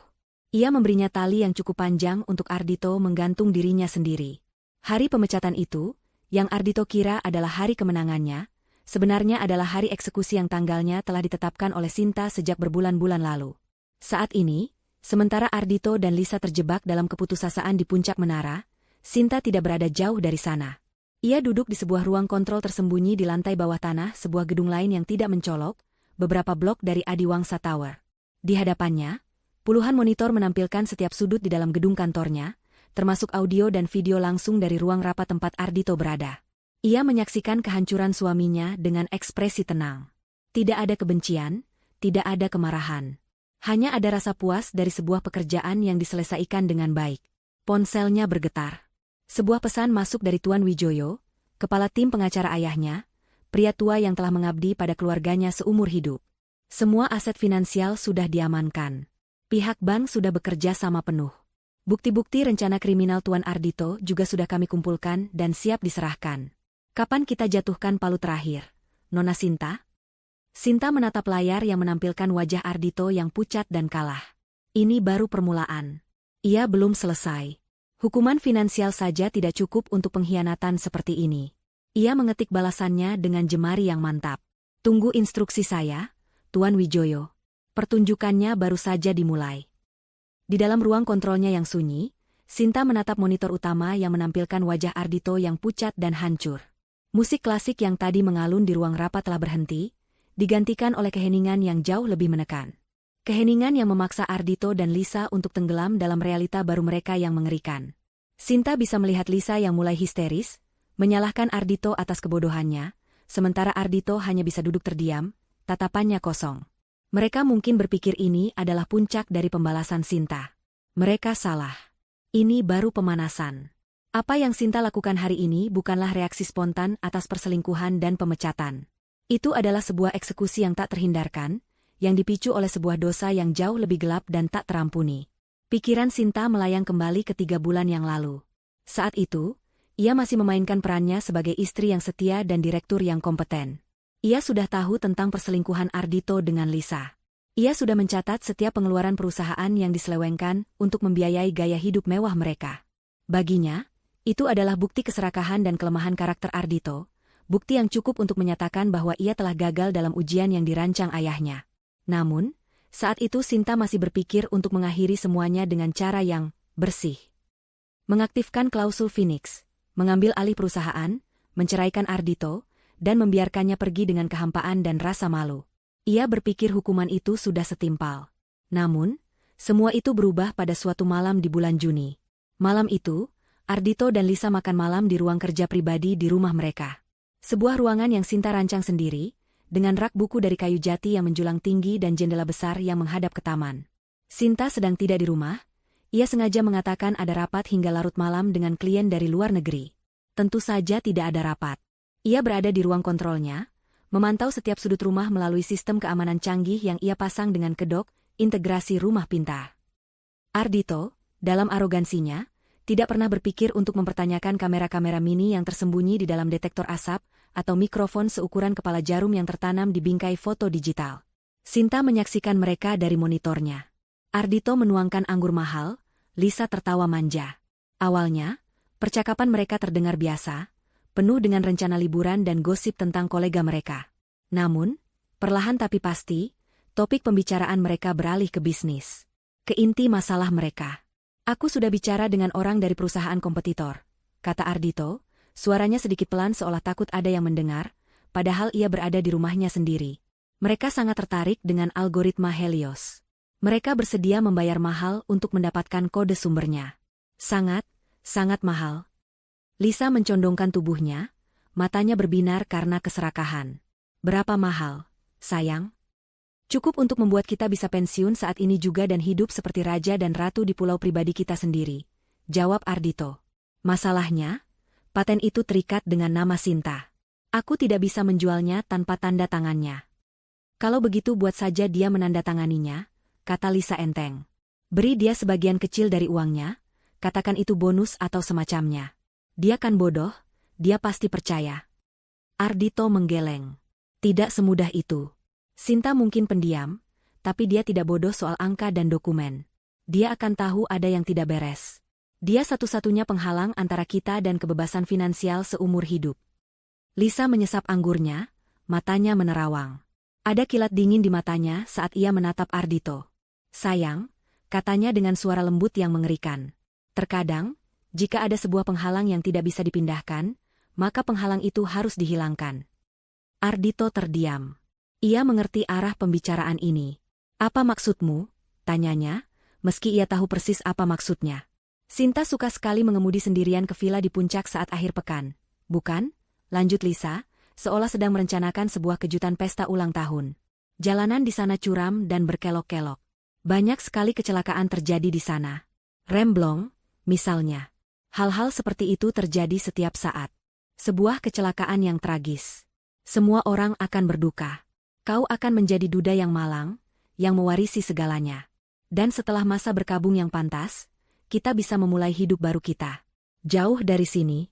Ia memberinya tali yang cukup panjang untuk Ardhito menggantung dirinya sendiri. Hari pemecatan itu, yang Ardhito kira adalah hari kemenangannya, sebenarnya adalah hari eksekusi yang tanggalnya telah ditetapkan oleh Sinta sejak berbulan-bulan lalu. Saat ini, sementara Ardhito dan Lisa terjebak dalam keputusasaan di puncak menara, Sinta tidak berada jauh dari sana. Ia duduk di sebuah ruang kontrol tersembunyi di lantai bawah tanah sebuah gedung lain yang tidak mencolok, beberapa blok dari Adiwangsa Tower. Di hadapannya, puluhan monitor menampilkan setiap sudut di dalam gedung kantornya, termasuk audio dan video langsung dari ruang rapat tempat Ardhito berada. Ia menyaksikan kehancuran suaminya dengan ekspresi tenang. Tidak ada kebencian, tidak ada kemarahan. Hanya ada rasa puas dari sebuah pekerjaan yang diselesaikan dengan baik. Ponselnya bergetar. Sebuah pesan masuk dari Tuan Wijoyo, kepala tim pengacara ayahnya, pria tua yang telah mengabdi pada keluarganya seumur hidup. Semua aset finansial sudah diamankan. Pihak bank sudah bekerja sama penuh. Bukti-bukti rencana kriminal Tuan Ardhito juga sudah kami kumpulkan dan siap diserahkan. Kapan kita jatuhkan palu terakhir, Nona Sinta? Sinta menatap layar yang menampilkan wajah Ardhito yang pucat dan kalah. Ini baru permulaan. Ia belum selesai. Hukuman finansial saja tidak cukup untuk pengkhianatan seperti ini. Ia mengetik balasannya dengan jemari yang mantap. Tunggu instruksi saya, Tuan Wijoyo. Pertunjukannya baru saja dimulai. Di dalam ruang kontrolnya yang sunyi, Sinta menatap monitor utama yang menampilkan wajah Ardhito yang pucat dan hancur. Musik klasik yang tadi mengalun di ruang rapat telah berhenti, digantikan oleh keheningan yang jauh lebih menekan. Keheningan yang memaksa Ardhito dan Lisa untuk tenggelam dalam realita baru mereka yang mengerikan. Sinta bisa melihat Lisa yang mulai histeris, menyalahkan Ardhito atas kebodohannya, sementara Ardhito hanya bisa duduk terdiam, tatapannya kosong. Mereka mungkin berpikir ini adalah puncak dari pembalasan Sinta. Mereka salah. Ini baru pemanasan. Apa yang Sinta lakukan hari ini bukanlah reaksi spontan atas perselingkuhan dan pemecatan. Itu adalah sebuah eksekusi yang tak terhindarkan, yang dipicu oleh sebuah dosa yang jauh lebih gelap dan tak terampuni. Pikiran Sinta melayang kembali ke 3 bulan yang lalu. Saat itu, ia masih memainkan perannya sebagai istri yang setia dan direktur yang kompeten. Ia sudah tahu tentang perselingkuhan Ardhito dengan Lisa. Ia sudah mencatat setiap pengeluaran perusahaan yang diselewengkan untuk membiayai gaya hidup mewah mereka. Baginya, itu adalah bukti keserakahan dan kelemahan karakter Ardhito, bukti yang cukup untuk menyatakan bahwa ia telah gagal dalam ujian yang dirancang ayahnya. Namun, saat itu Sinta masih berpikir untuk mengakhiri semuanya dengan cara yang bersih. Mengaktifkan klausul Phoenix, mengambil alih perusahaan, menceraikan Ardhito, dan membiarkannya pergi dengan kehampaan dan rasa malu. Ia berpikir hukuman itu sudah setimpal. Namun, semua itu berubah pada suatu malam di bulan Juni. Malam itu, Ardhito dan Lisa makan malam di ruang kerja pribadi di rumah mereka. Sebuah ruangan yang Sinta rancang sendiri, dengan rak buku dari kayu jati yang menjulang tinggi dan jendela besar yang menghadap ke taman. Sinta sedang tidak di rumah, ia sengaja mengatakan ada rapat hingga larut malam dengan klien dari luar negeri. Tentu saja tidak ada rapat. Ia berada di ruang kontrolnya, memantau setiap sudut rumah melalui sistem keamanan canggih yang ia pasang dengan kedok, integrasi rumah pintar. Ardhito, dalam arogansinya, tidak pernah berpikir untuk mempertanyakan kamera-kamera mini yang tersembunyi di dalam detektor asap, atau mikrofon seukuran kepala jarum yang tertanam di bingkai foto digital. Sinta menyaksikan mereka dari monitornya. Ardhito menuangkan anggur mahal, Lisa tertawa manja. Awalnya, percakapan mereka terdengar biasa, penuh dengan rencana liburan dan gosip tentang kolega mereka. Namun, perlahan tapi pasti, topik pembicaraan mereka beralih ke bisnis. Ke inti masalah mereka. Aku sudah bicara dengan orang dari perusahaan kompetitor, kata Ardhito. Suaranya sedikit pelan seolah takut ada yang mendengar, padahal ia berada di rumahnya sendiri. Mereka sangat tertarik dengan algoritma Helios. Mereka bersedia membayar mahal untuk mendapatkan kode sumbernya. Sangat, sangat mahal. Lisa mencondongkan tubuhnya, matanya berbinar karena keserakahan. Berapa mahal, sayang? Cukup untuk membuat kita bisa pensiun saat ini juga dan hidup seperti raja dan ratu di pulau pribadi kita sendiri, jawab Ardhito. Masalahnya, paten itu terikat dengan nama Sinta. Aku tidak bisa menjualnya tanpa tanda tangannya. Kalau begitu buat saja dia menandatanganinya, kata Lisa enteng. Beri dia sebagian kecil dari uangnya, katakan itu bonus atau semacamnya. Dia kan bodoh, dia pasti percaya. Ardhito menggeleng. Tidak semudah itu. Sinta mungkin pendiam, tapi dia tidak bodoh soal angka dan dokumen. Dia akan tahu ada yang tidak beres. Dia satu-satunya penghalang antara kita dan kebebasan finansial seumur hidup. Lisa menyesap anggurnya, matanya menerawang. Ada kilat dingin di matanya saat ia menatap Ardhito. Sayang, katanya dengan suara lembut yang mengerikan. Terkadang, jika ada sebuah penghalang yang tidak bisa dipindahkan, maka penghalang itu harus dihilangkan. Ardhito terdiam. Ia mengerti arah pembicaraan ini. Apa maksudmu? Tanyanya, meski ia tahu persis apa maksudnya. Sinta suka sekali mengemudi sendirian ke villa di puncak saat akhir pekan. Bukan? Lanjut Lisa, seolah sedang merencanakan sebuah kejutan pesta ulang tahun. Jalanan di sana curam dan berkelok-kelok. Banyak sekali kecelakaan terjadi di sana. Remblong, misalnya. Hal-hal seperti itu terjadi setiap saat. Sebuah kecelakaan yang tragis. Semua orang akan berduka. Kau akan menjadi duda yang malang, yang mewarisi segalanya. Dan setelah masa berkabung yang pantas, kita bisa memulai hidup baru kita. Jauh dari sini,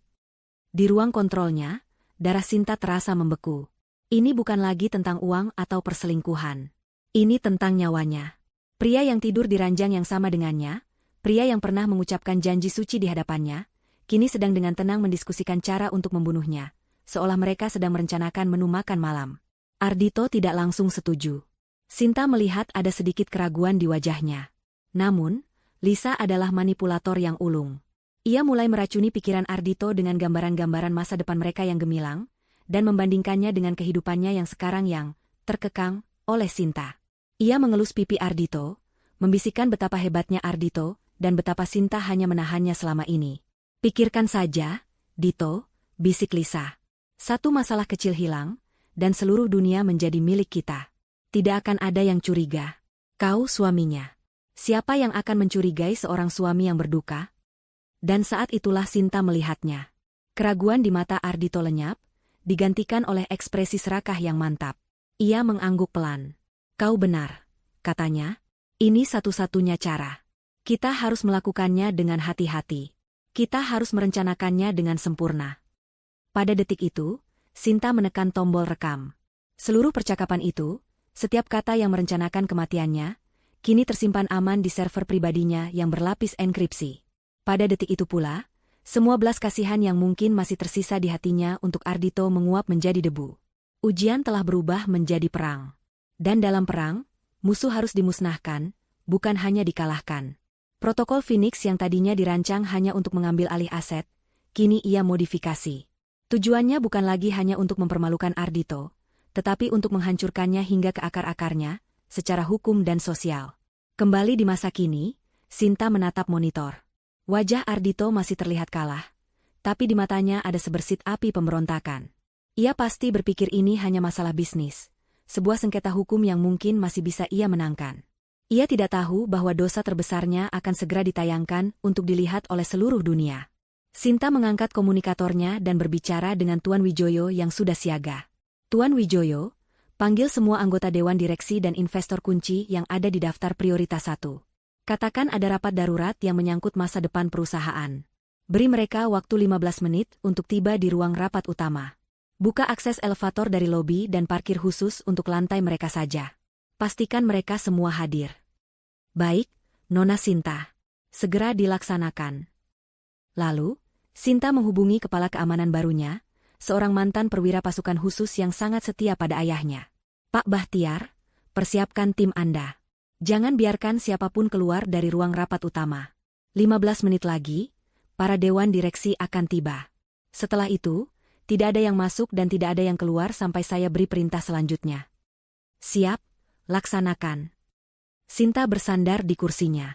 di ruang kontrolnya, darah Sinta terasa membeku. Ini bukan lagi tentang uang atau perselingkuhan. Ini tentang nyawanya. Pria yang tidur di ranjang yang sama dengannya, pria yang pernah mengucapkan janji suci di hadapannya, kini sedang dengan tenang mendiskusikan cara untuk membunuhnya, seolah mereka sedang merencanakan menu makan malam. Ardhito tidak langsung setuju. Sinta melihat ada sedikit keraguan di wajahnya. Namun, Lisa adalah manipulator yang ulung. Ia mulai meracuni pikiran Ardhito dengan gambaran-gambaran masa depan mereka yang gemilang, dan membandingkannya dengan kehidupannya yang sekarang yang terkekang oleh Sinta. Ia mengelus pipi Ardhito, membisikkan betapa hebatnya Ardhito, dan betapa Sinta hanya menahannya selama ini. Pikirkan saja, Dito, bisik Lisa. Satu masalah kecil hilang, dan seluruh dunia menjadi milik kita. Tidak akan ada yang curiga. Kau suaminya. Siapa yang akan mencurigai seorang suami yang berduka? Dan saat itulah Sinta melihatnya. Keraguan di mata Ardhito lenyap, digantikan oleh ekspresi serakah yang mantap. Ia mengangguk pelan. Kau benar, katanya. Ini satu-satunya cara. Kita harus melakukannya dengan hati-hati. Kita harus merencanakannya dengan sempurna. Pada detik itu, Sinta menekan tombol rekam. Seluruh percakapan itu, setiap kata yang merencanakan kematiannya, kini tersimpan aman di server pribadinya yang berlapis enkripsi. Pada detik itu pula, semua belas kasihan yang mungkin masih tersisa di hatinya untuk Ardhito menguap menjadi debu. Ujian telah berubah menjadi perang. Dan dalam perang, musuh harus dimusnahkan, bukan hanya dikalahkan. Protokol Phoenix yang tadinya dirancang hanya untuk mengambil alih aset, kini ia modifikasi. Tujuannya bukan lagi hanya untuk mempermalukan Ardhito, tetapi untuk menghancurkannya hingga ke akar-akarnya, secara hukum dan sosial. Kembali di masa kini, Sinta menatap monitor. Wajah Ardhito masih terlihat kalah, tapi di matanya ada sebersit api pemberontakan. Ia pasti berpikir ini hanya masalah bisnis, sebuah sengketa hukum yang mungkin masih bisa ia menangkan. Ia tidak tahu bahwa dosa terbesarnya akan segera ditayangkan untuk dilihat oleh seluruh dunia. Sinta mengangkat komunikatornya dan berbicara dengan Tuan Wijoyo yang sudah siaga. Tuan Wijoyo, panggil semua anggota Dewan Direksi dan investor kunci yang ada di daftar prioritas 1. Katakan ada rapat darurat yang menyangkut masa depan perusahaan. Beri mereka waktu 15 menit untuk tiba di ruang rapat utama. Buka akses elevator dari lobi dan parkir khusus untuk lantai mereka saja. Pastikan mereka semua hadir. Baik, Nona Sinta. Segera dilaksanakan. Lalu, Sinta menghubungi kepala keamanan barunya, seorang mantan perwira pasukan khusus yang sangat setia pada ayahnya. Pak Bahtiar, persiapkan tim Anda. Jangan biarkan siapapun keluar dari ruang rapat utama. 15 menit lagi, para dewan direksi akan tiba. Setelah itu, tidak ada yang masuk dan tidak ada yang keluar sampai saya beri perintah selanjutnya. Siap, laksanakan. Sinta bersandar di kursinya.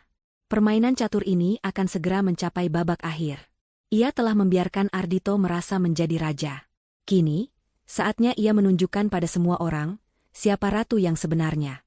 Permainan catur ini akan segera mencapai babak akhir. Ia telah membiarkan Ardhito merasa menjadi raja. Kini, saatnya ia menunjukkan pada semua orang, siapa ratu yang sebenarnya.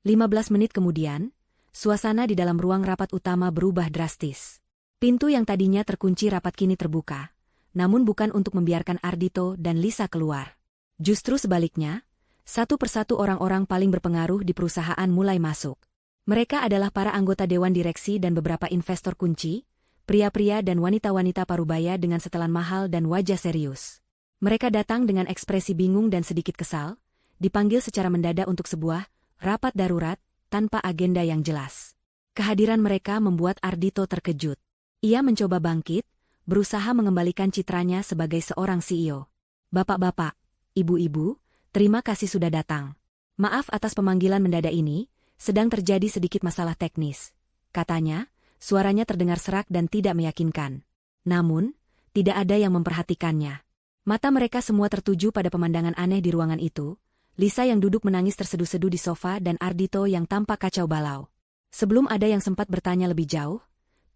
15 menit kemudian, suasana di dalam ruang rapat utama berubah drastis. Pintu yang tadinya terkunci rapat kini terbuka, namun bukan untuk membiarkan Ardhito dan Lisa keluar. Justru sebaliknya, satu persatu orang-orang paling berpengaruh di perusahaan mulai masuk. Mereka adalah para anggota dewan direksi dan beberapa investor kunci, pria-pria dan wanita-wanita parubaya dengan setelan mahal dan wajah serius. Mereka datang dengan ekspresi bingung dan sedikit kesal, dipanggil secara mendadak untuk sebuah rapat darurat tanpa agenda yang jelas. Kehadiran mereka membuat Ardhito terkejut. Ia mencoba bangkit, berusaha mengembalikan citranya sebagai seorang CEO. Bapak-bapak, ibu-ibu, terima kasih sudah datang. Maaf atas pemanggilan mendadak ini, sedang terjadi sedikit masalah teknis. Katanya, suaranya terdengar serak dan tidak meyakinkan. Namun, tidak ada yang memperhatikannya. Mata mereka semua tertuju pada pemandangan aneh di ruangan itu, Lisa yang duduk menangis terseduh-seduh di sofa dan Ardhito yang tampak kacau balau. Sebelum ada yang sempat bertanya lebih jauh,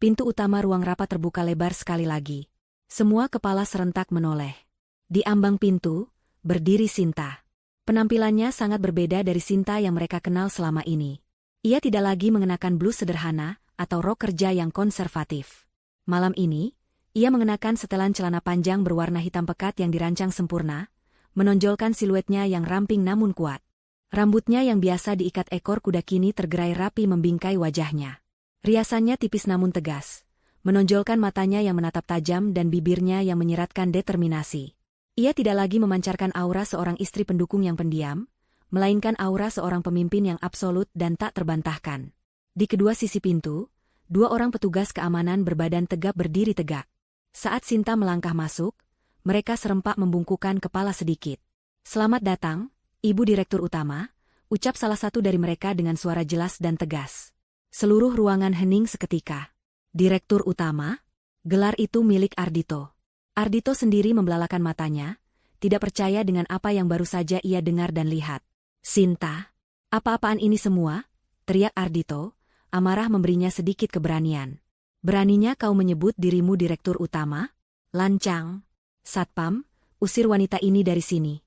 pintu utama ruang rapat terbuka lebar sekali lagi. Semua kepala serentak menoleh. Di ambang pintu, berdiri Sinta. Penampilannya sangat berbeda dari Sinta yang mereka kenal selama ini. Ia tidak lagi mengenakan blus sederhana atau rok kerja yang konservatif. Malam ini, ia mengenakan setelan celana panjang berwarna hitam pekat yang dirancang sempurna, menonjolkan siluetnya yang ramping namun kuat. Rambutnya yang biasa diikat ekor kuda kini tergerai rapi membingkai wajahnya. Riasannya tipis namun tegas, menonjolkan matanya yang menatap tajam dan bibirnya yang menyeratkan determinasi. Ia tidak lagi memancarkan aura seorang istri pendukung yang pendiam, melainkan aura seorang pemimpin yang absolut dan tak terbantahkan. Di kedua sisi pintu, dua orang petugas keamanan berbadan tegap berdiri tegak. Saat Sinta melangkah masuk, mereka serempak membungkukkan kepala sedikit. "Selamat datang, Ibu Direktur Utama," ucap salah satu dari mereka dengan suara jelas dan tegas. Seluruh ruangan hening seketika. Direktur Utama? Gelar itu milik Ardhito. Ardhito sendiri membelalakan matanya, tidak percaya dengan apa yang baru saja ia dengar dan lihat. "Sinta? Apa-apaan ini semua?" teriak Ardhito, amarah memberinya sedikit keberanian. "Beraninya kau menyebut dirimu Direktur Utama? Lancang. Satpam, usir wanita ini dari sini."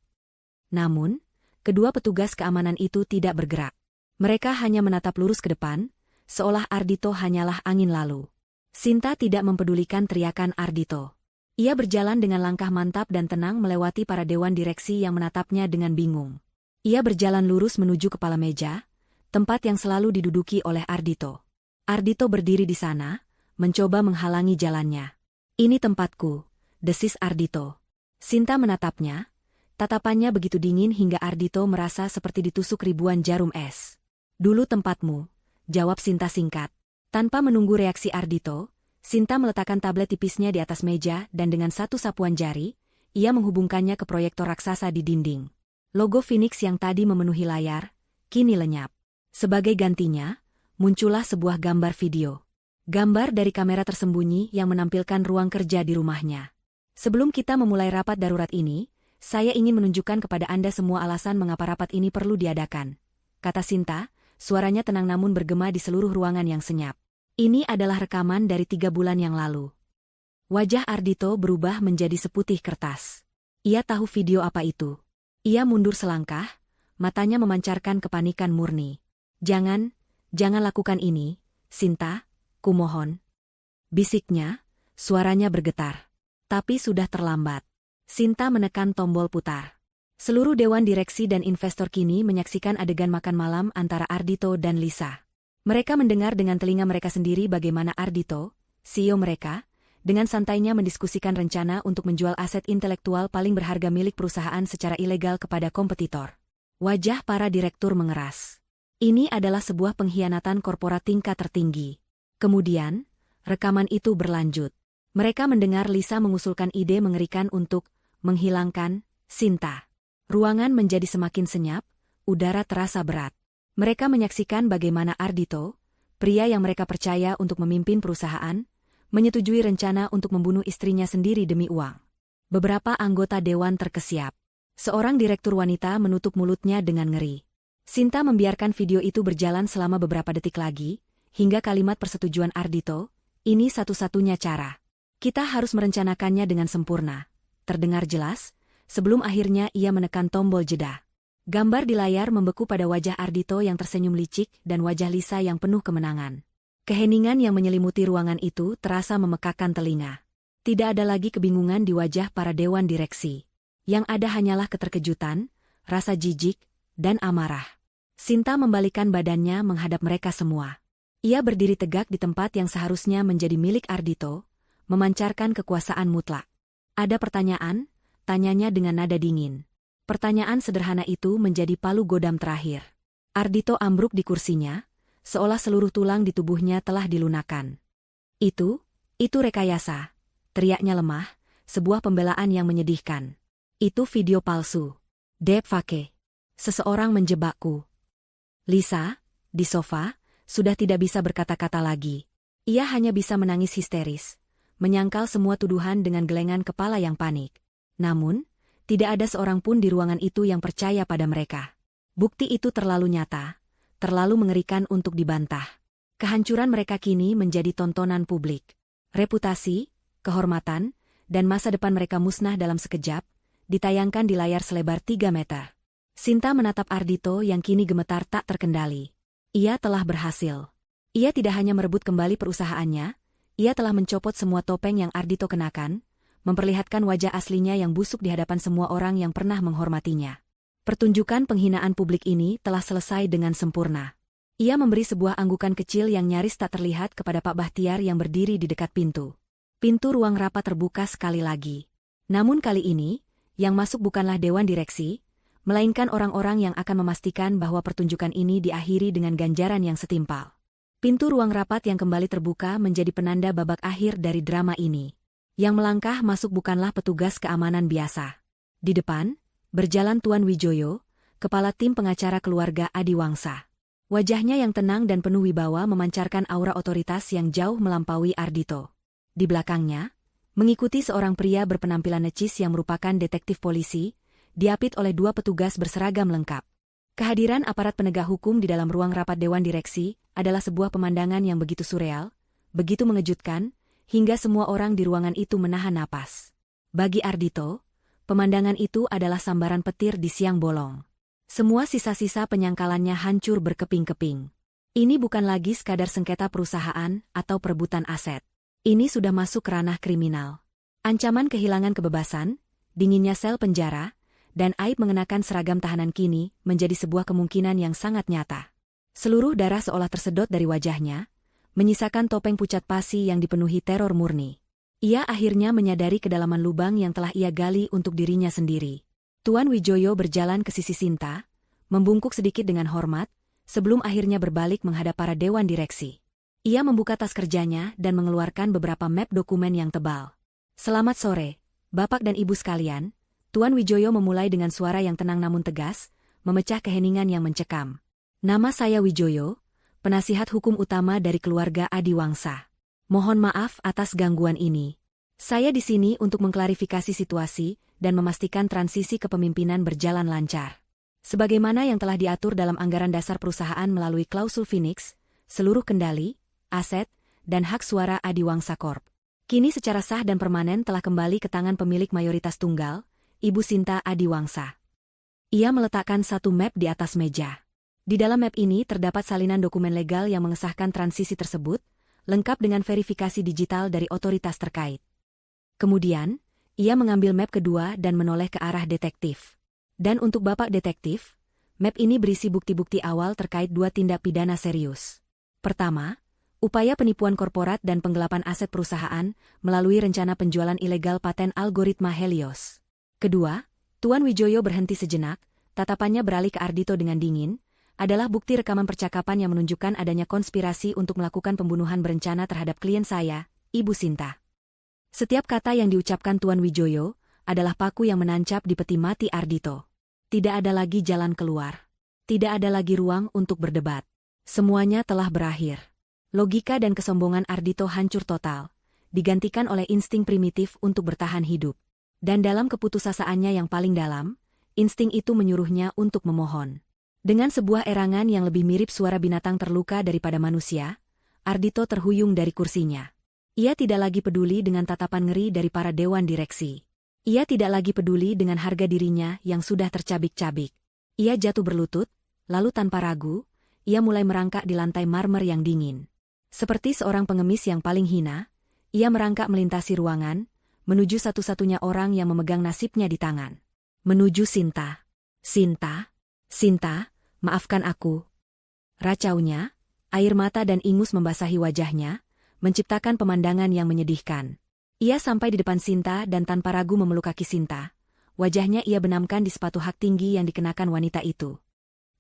Namun, kedua petugas keamanan itu tidak bergerak. Mereka hanya menatap lurus ke depan, seolah Ardhito hanyalah angin lalu. Sinta tidak mempedulikan teriakan Ardhito. Ia berjalan dengan langkah mantap dan tenang melewati para dewan direksi yang menatapnya dengan bingung. Ia berjalan lurus menuju kepala meja, tempat yang selalu diduduki oleh Ardhito. Ardhito berdiri di sana, mencoba menghalangi jalannya. "Ini tempatku," desis Ardhito. Sinta menatapnya, tatapannya begitu dingin hingga Ardhito merasa seperti ditusuk ribuan jarum es. "Dulu tempatmu," jawab Sinta singkat. Tanpa menunggu reaksi Ardhito, Sinta meletakkan tablet tipisnya di atas meja dan dengan satu sapuan jari, ia menghubungkannya ke proyektor raksasa di dinding. Logo Phoenix yang tadi memenuhi layar, kini lenyap. Sebagai gantinya, muncullah sebuah gambar video. Gambar dari kamera tersembunyi yang menampilkan ruang kerja di rumahnya. "Sebelum kita memulai rapat darurat ini, saya ingin menunjukkan kepada Anda semua alasan mengapa rapat ini perlu diadakan," kata Sinta. Suaranya tenang namun bergema di seluruh ruangan yang senyap. Ini adalah rekaman dari 3 bulan yang lalu. Wajah Ardhito berubah menjadi seputih kertas. Ia tahu video apa itu. Ia mundur selangkah, matanya memancarkan kepanikan murni. Jangan lakukan ini, Sinta, kumohon." Bisiknya, suaranya bergetar. Tapi sudah terlambat. Sinta menekan tombol putar. Seluruh dewan direksi dan investor kini menyaksikan adegan makan malam antara Ardhito dan Lisa. Mereka mendengar dengan telinga mereka sendiri bagaimana Ardhito, CEO mereka, dengan santainya mendiskusikan rencana untuk menjual aset intelektual paling berharga milik perusahaan secara ilegal kepada kompetitor. Wajah para direktur mengeras. Ini adalah sebuah pengkhianatan korporat tingkat tertinggi. Kemudian, rekaman itu berlanjut. Mereka mendengar Lisa mengusulkan ide mengerikan untuk menghilangkan Sinta. Ruangan menjadi semakin senyap, udara terasa berat. Mereka menyaksikan bagaimana Ardhito, pria yang mereka percaya untuk memimpin perusahaan, menyetujui rencana untuk membunuh istrinya sendiri demi uang. Beberapa anggota dewan terkesiap. Seorang direktur wanita menutup mulutnya dengan ngeri. Sinta membiarkan video itu berjalan selama beberapa detik lagi, hingga kalimat persetujuan Ardhito, "Ini satu-satunya cara. Kita harus merencanakannya dengan sempurna." Terdengar jelas, sebelum akhirnya ia menekan tombol jeda. Gambar di layar membeku pada wajah Ardhito yang tersenyum licik dan wajah Lisa yang penuh kemenangan. Keheningan yang menyelimuti ruangan itu terasa memekakkan telinga. Tidak ada lagi kebingungan di wajah para dewan direksi. Yang ada hanyalah keterkejutan, rasa jijik, dan amarah. Sinta membalikkan badannya menghadap mereka semua. Ia berdiri tegak di tempat yang seharusnya menjadi milik Ardhito, memancarkan kekuasaan mutlak. Ada pertanyaan? Tanyanya dengan nada dingin. Pertanyaan sederhana itu menjadi palu godam terakhir. Ardhito ambruk di kursinya, seolah seluruh tulang di tubuhnya telah dilunakkan. Itu rekayasa, teriaknya lemah, sebuah pembelaan yang menyedihkan. Itu video palsu. Deep fake. Seseorang menjebakku. Lisa, di sofa, sudah tidak bisa berkata-kata lagi. Ia hanya bisa menangis histeris, menyangkal semua tuduhan dengan gelengan kepala yang panik. Namun, tidak ada seorang pun di ruangan itu yang percaya pada mereka. Bukti itu terlalu nyata, terlalu mengerikan untuk dibantah. Kehancuran mereka kini menjadi tontonan publik. Reputasi, kehormatan, dan masa depan mereka musnah dalam sekejap, ditayangkan di layar selebar 3 meter. Sinta menatap Ardhito yang kini gemetar tak terkendali. Ia telah berhasil. Ia tidak hanya merebut kembali perusahaannya, ia telah mencopot semua topeng yang Ardhito kenakan, memperlihatkan wajah aslinya yang busuk di hadapan semua orang yang pernah menghormatinya. Pertunjukan penghinaan publik ini telah selesai dengan sempurna. Ia memberi sebuah anggukan kecil yang nyaris tak terlihat kepada Pak Bahtiar yang berdiri di dekat pintu. Pintu ruang rapat terbuka sekali lagi. Namun kali ini, yang masuk bukanlah dewan direksi, melainkan orang-orang yang akan memastikan bahwa pertunjukan ini diakhiri dengan ganjaran yang setimpal. Pintu ruang rapat yang kembali terbuka menjadi penanda babak akhir dari drama ini. Yang melangkah masuk bukanlah petugas keamanan biasa. Di depan, berjalan Tuan Wijoyo, kepala tim pengacara keluarga Adiwangsa. Wajahnya yang tenang dan penuh wibawa memancarkan aura otoritas yang jauh melampaui Ardhito. Di belakangnya, mengikuti seorang pria berpenampilan necis yang merupakan detektif polisi, diapit oleh 2 petugas berseragam lengkap. Kehadiran aparat penegak hukum di dalam ruang rapat dewan direksi adalah sebuah pemandangan yang begitu surreal, begitu mengejutkan, hingga semua orang di ruangan itu menahan napas. Bagi Ardhito, pemandangan itu adalah sambaran petir di siang bolong. Semua sisa-sisa penyangkalannya hancur berkeping-keping. Ini bukan lagi sekadar sengketa perusahaan atau perebutan aset. Ini sudah masuk ranah kriminal. Ancaman kehilangan kebebasan, dinginnya sel penjara, dan aib mengenakan seragam tahanan kini menjadi sebuah kemungkinan yang sangat nyata. Seluruh darah seolah tersedot dari wajahnya, menyisakan topeng pucat pasi yang dipenuhi teror murni. Ia akhirnya menyadari kedalaman lubang yang telah ia gali untuk dirinya sendiri. Tuan Wijoyo berjalan ke sisi Sinta, membungkuk sedikit dengan hormat, sebelum akhirnya berbalik menghadap para dewan direksi. Ia membuka tas kerjanya dan mengeluarkan beberapa map dokumen yang tebal. "Selamat sore, Bapak dan Ibu sekalian." Tuan Wijoyo memulai dengan suara yang tenang namun tegas, memecah keheningan yang mencekam. "Nama saya Wijoyo, penasihat hukum utama dari keluarga Adiwangsa. Mohon maaf atas gangguan ini. Saya di sini untuk mengklarifikasi situasi dan memastikan transisi kepemimpinan berjalan lancar. Sebagaimana yang telah diatur dalam anggaran dasar perusahaan melalui klausul Phoenix, seluruh kendali, aset, dan hak suara Adiwangsa Corp. Kini secara sah dan permanen telah kembali ke tangan pemilik mayoritas tunggal, Ibu Sinta Adiwangsa." Ia meletakkan satu map di atas meja. Di dalam map ini terdapat salinan dokumen legal yang mengesahkan transisi tersebut, lengkap dengan verifikasi digital dari otoritas terkait. Kemudian, ia mengambil map kedua dan menoleh ke arah detektif. "Dan untuk Bapak detektif, map ini berisi bukti-bukti awal terkait 2 tindak pidana serius. Pertama, upaya penipuan korporat dan penggelapan aset perusahaan melalui rencana penjualan ilegal paten algoritma Helios. Kedua, Tuan Wijoyo berhenti sejenak, tatapannya beralih ke Ardhito dengan dingin, adalah bukti rekaman percakapan yang menunjukkan adanya konspirasi untuk melakukan pembunuhan berencana terhadap klien saya, Ibu Sinta." Setiap kata yang diucapkan Tuan Wijoyo adalah paku yang menancap di peti mati Ardhito. Tidak ada lagi jalan keluar. Tidak ada lagi ruang untuk berdebat. Semuanya telah berakhir. Logika dan kesombongan Ardhito hancur total, digantikan oleh insting primitif untuk bertahan hidup. Dan dalam keputusasaannya yang paling dalam, insting itu menyuruhnya untuk memohon. Dengan sebuah erangan yang lebih mirip suara binatang terluka daripada manusia, Ardhito terhuyung dari kursinya. Ia tidak lagi peduli dengan tatapan ngeri dari para dewan direksi. Ia tidak lagi peduli dengan harga dirinya yang sudah tercabik-cabik. Ia jatuh berlutut, lalu tanpa ragu, ia mulai merangkak di lantai marmer yang dingin. Seperti seorang pengemis yang paling hina, ia merangkak melintasi ruangan, menuju satu-satunya orang yang memegang nasibnya di tangan. Menuju Sinta. Sinta? Sinta, maafkan aku. Racaunya, air mata dan ingus membasahi wajahnya, menciptakan pemandangan yang menyedihkan. Ia sampai di depan Sinta dan tanpa ragu memeluk kaki Sinta. Wajahnya ia benamkan di sepatu hak tinggi yang dikenakan wanita itu.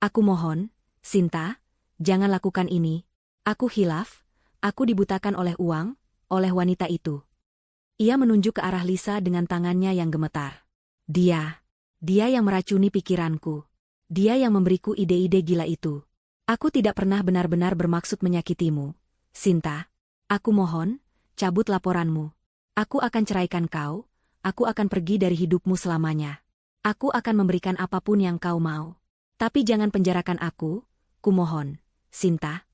Aku mohon, Sinta, jangan lakukan ini. Aku hilaf, aku dibutakan oleh uang, oleh wanita itu. Ia menunjuk ke arah Lisa dengan tangannya yang gemetar. Dia yang meracuni pikiranku. Dia yang memberiku ide-ide gila itu. Aku tidak pernah benar-benar bermaksud menyakitimu, Sinta. Aku mohon, cabut laporanmu. Aku akan ceraikan kau, aku akan pergi dari hidupmu selamanya. Aku akan memberikan apapun yang kau mau. Tapi jangan penjarakan aku, kumohon, Sinta.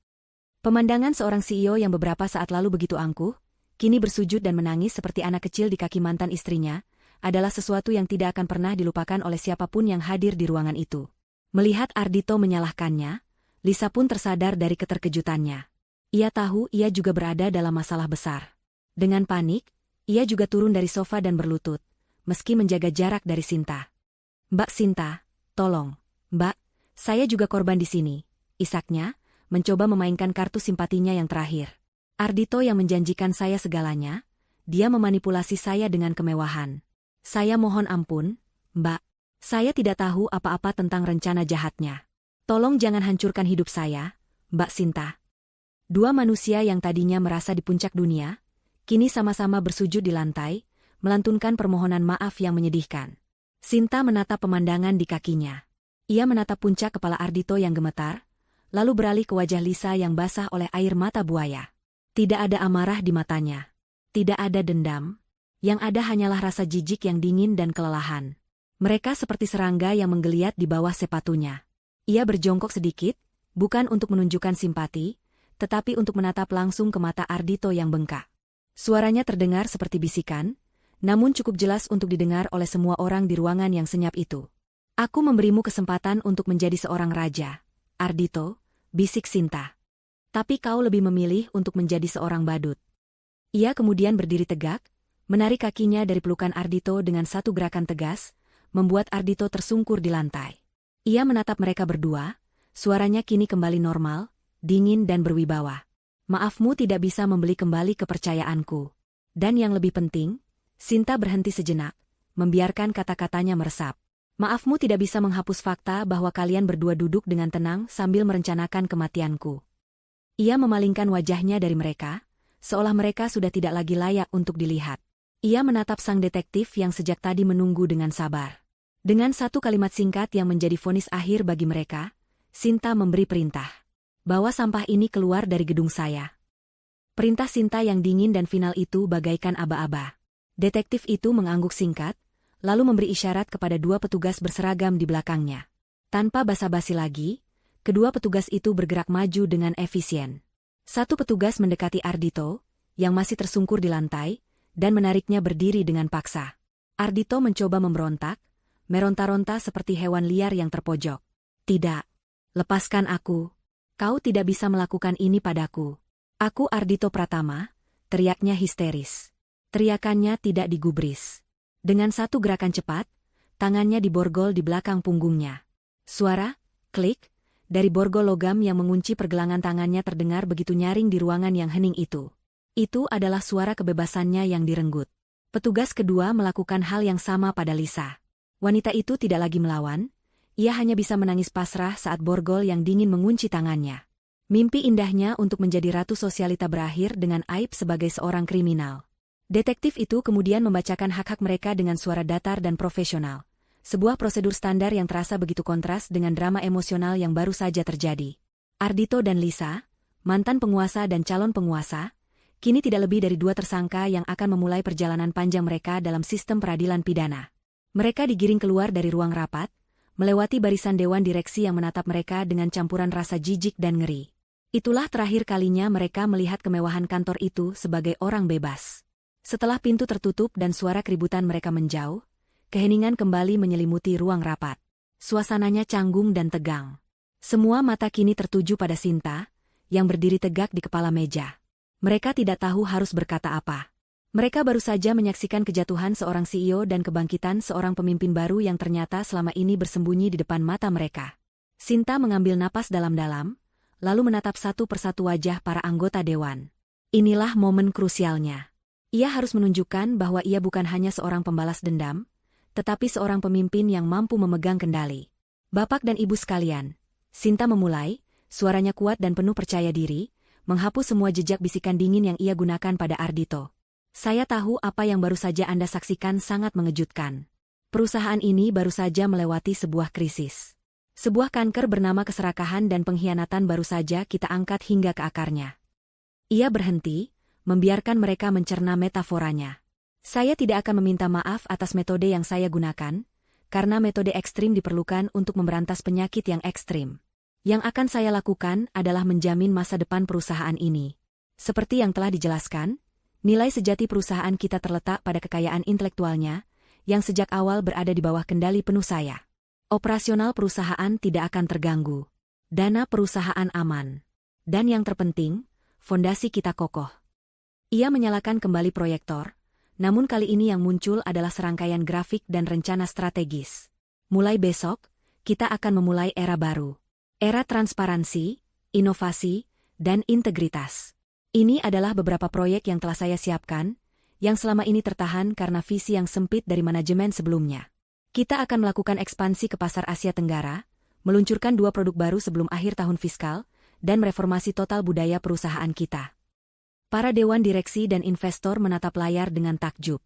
Pemandangan seorang CEO yang beberapa saat lalu begitu angkuh, kini bersujud dan menangis seperti anak kecil di kaki mantan istrinya, adalah sesuatu yang tidak akan pernah dilupakan oleh siapapun yang hadir di ruangan itu. Melihat Ardhito menyalahkannya, Lisa pun tersadar dari keterkejutannya. Ia tahu ia juga berada dalam masalah besar. Dengan panik, ia juga turun dari sofa dan berlutut, meski menjaga jarak dari Sinta. Mbak Sinta, tolong. Mbak, saya juga korban di sini. Isaknya, mencoba memainkan kartu simpatinya yang terakhir. Ardhito yang menjanjikan saya segalanya, dia memanipulasi saya dengan kemewahan. Saya mohon ampun, Mbak. Saya tidak tahu apa-apa tentang rencana jahatnya. Tolong jangan hancurkan hidup saya, Mbak Sinta. Dua manusia yang tadinya merasa di puncak dunia, kini sama-sama bersujud di lantai, melantunkan permohonan maaf yang menyedihkan. Sinta menatap pemandangan di kakinya. Ia menatap puncak kepala Ardhito yang gemetar, lalu beralih ke wajah Lisa yang basah oleh air mata buaya. Tidak ada amarah di matanya. Tidak ada dendam. Yang ada hanyalah rasa jijik yang dingin dan kelelahan. Mereka seperti serangga yang menggeliat di bawah sepatunya. Ia berjongkok sedikit, bukan untuk menunjukkan simpati, tetapi untuk menatap langsung ke mata Ardhito yang bengkak. Suaranya terdengar seperti bisikan, namun cukup jelas untuk didengar oleh semua orang di ruangan yang senyap itu. Aku memberimu kesempatan untuk menjadi seorang raja, Ardhito, bisik Sinta. Tapi kau lebih memilih untuk menjadi seorang badut. Ia kemudian berdiri tegak, menarik kakinya dari pelukan Ardhito dengan satu gerakan tegas, membuat Ardhito tersungkur di lantai. Ia menatap mereka berdua, suaranya kini kembali normal, dingin dan berwibawa. Maafmu tidak bisa membeli kembali kepercayaanku. Dan yang lebih penting, Sinta berhenti sejenak, membiarkan kata-katanya meresap. Maafmu tidak bisa menghapus fakta bahwa kalian berdua duduk dengan tenang sambil merencanakan kematianku. Ia memalingkan wajahnya dari mereka, seolah mereka sudah tidak lagi layak untuk dilihat. Ia menatap sang detektif yang sejak tadi menunggu dengan sabar. Dengan satu kalimat singkat yang menjadi vonis akhir bagi mereka, Sinta memberi perintah. Bawa sampah ini keluar dari gedung saya. Perintah Sinta yang dingin dan final itu bagaikan aba-aba. Detektif itu mengangguk singkat, lalu memberi isyarat kepada dua petugas berseragam di belakangnya. Tanpa basa-basi lagi, kedua petugas itu bergerak maju dengan efisien. Satu petugas mendekati Ardhito, yang masih tersungkur di lantai, dan menariknya berdiri dengan paksa. Ardhito mencoba memberontak, meronta-ronta seperti hewan liar yang terpojok. Tidak. Lepaskan aku. Kau tidak bisa melakukan ini padaku. Aku Ardhito Pratama, teriaknya histeris. Teriakannya tidak digubris. Dengan satu gerakan cepat, tangannya diborgol di belakang punggungnya. Suara, klik, dari borgol logam yang mengunci pergelangan tangannya terdengar begitu nyaring di ruangan yang hening itu. Itu adalah suara kebebasannya yang direnggut. Petugas kedua melakukan hal yang sama pada Lisa. Wanita itu tidak lagi melawan. Ia hanya bisa menangis pasrah saat borgol yang dingin mengunci tangannya. Mimpi indahnya untuk menjadi ratu sosialita berakhir dengan aib sebagai seorang kriminal. Detektif itu kemudian membacakan hak-hak mereka dengan suara datar dan profesional. Sebuah prosedur standar yang terasa begitu kontras dengan drama emosional yang baru saja terjadi. Ardhito dan Lisa, mantan penguasa dan calon penguasa, kini tidak lebih dari dua tersangka yang akan memulai perjalanan panjang mereka dalam sistem peradilan pidana. Mereka digiring keluar dari ruang rapat, melewati barisan dewan direksi yang menatap mereka dengan campuran rasa jijik dan ngeri. Itulah terakhir kalinya mereka melihat kemewahan kantor itu sebagai orang bebas. Setelah pintu tertutup dan suara keributan mereka menjauh, keheningan kembali menyelimuti ruang rapat. Suasananya canggung dan tegang. Semua mata kini tertuju pada Sinta, yang berdiri tegak di kepala meja. Mereka tidak tahu harus berkata apa. Mereka baru saja menyaksikan kejatuhan seorang CEO dan kebangkitan seorang pemimpin baru yang ternyata selama ini bersembunyi di depan mata mereka. Sinta mengambil napas dalam-dalam, lalu menatap satu persatu wajah para anggota dewan. Inilah momen krusialnya. Ia harus menunjukkan bahwa ia bukan hanya seorang pembalas dendam, tetapi seorang pemimpin yang mampu memegang kendali. Bapak dan Ibu sekalian, Sinta memulai, suaranya kuat dan penuh percaya diri, menghapus semua jejak bisikan dingin yang ia gunakan pada Ardhito. Saya tahu apa yang baru saja Anda saksikan sangat mengejutkan. Perusahaan ini baru saja melewati sebuah krisis. Sebuah kanker bernama keserakahan dan pengkhianatan baru saja kita angkat hingga ke akarnya. Ia berhenti, membiarkan mereka mencerna metaforanya. Saya tidak akan meminta maaf atas metode yang saya gunakan, karena metode ekstrim diperlukan untuk memberantas penyakit yang ekstrim. Yang akan saya lakukan adalah menjamin masa depan perusahaan ini. Seperti yang telah dijelaskan, nilai sejati perusahaan kita terletak pada kekayaan intelektualnya, yang sejak awal berada di bawah kendali penuh saya. Operasional perusahaan tidak akan terganggu. Dana perusahaan aman. Dan yang terpenting, fondasi kita kokoh. Ia menyalakan kembali proyektor, namun kali ini yang muncul adalah serangkaian grafik dan rencana strategis. Mulai besok, kita akan memulai era baru. Era transparansi, inovasi, dan integritas. Ini adalah beberapa proyek yang telah saya siapkan, yang selama ini tertahan karena visi yang sempit dari manajemen sebelumnya. Kita akan melakukan ekspansi ke pasar Asia Tenggara, meluncurkan 2 produk baru sebelum akhir tahun fiskal, dan mereformasi total budaya perusahaan kita. Para dewan direksi dan investor menatap layar dengan takjub.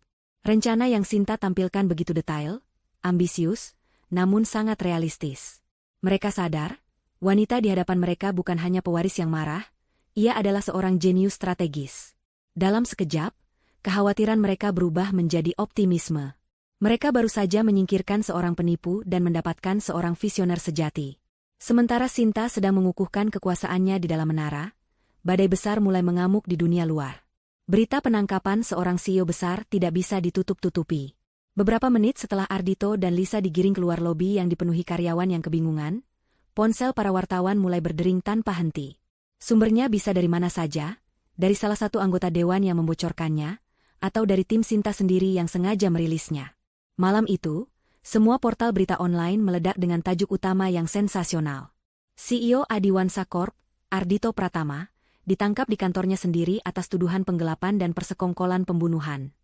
Rencana yang Sinta tampilkan begitu detail, ambisius, namun sangat realistis. Mereka sadar, wanita di hadapan mereka bukan hanya pewaris yang marah, ia adalah seorang jenius strategis. Dalam sekejap, kekhawatiran mereka berubah menjadi optimisme. Mereka baru saja menyingkirkan seorang penipu dan mendapatkan seorang visioner sejati. Sementara Sinta sedang mengukuhkan kekuasaannya di dalam menara, badai besar mulai mengamuk di dunia luar. Berita penangkapan seorang CEO besar tidak bisa ditutup-tutupi. Beberapa menit setelah Ardhito dan Lisa digiring keluar lobi yang dipenuhi karyawan yang kebingungan, ponsel para wartawan mulai berdering tanpa henti. Sumbernya bisa dari mana saja, dari salah satu anggota dewan yang membocorkannya, atau dari tim Sinta sendiri yang sengaja merilisnya. Malam itu, semua portal berita online meledak dengan tajuk utama yang sensasional. CEO Adiwansa Corp, Ardhito Pratama, ditangkap di kantornya sendiri atas tuduhan penggelapan dan persekongkolan pembunuhan.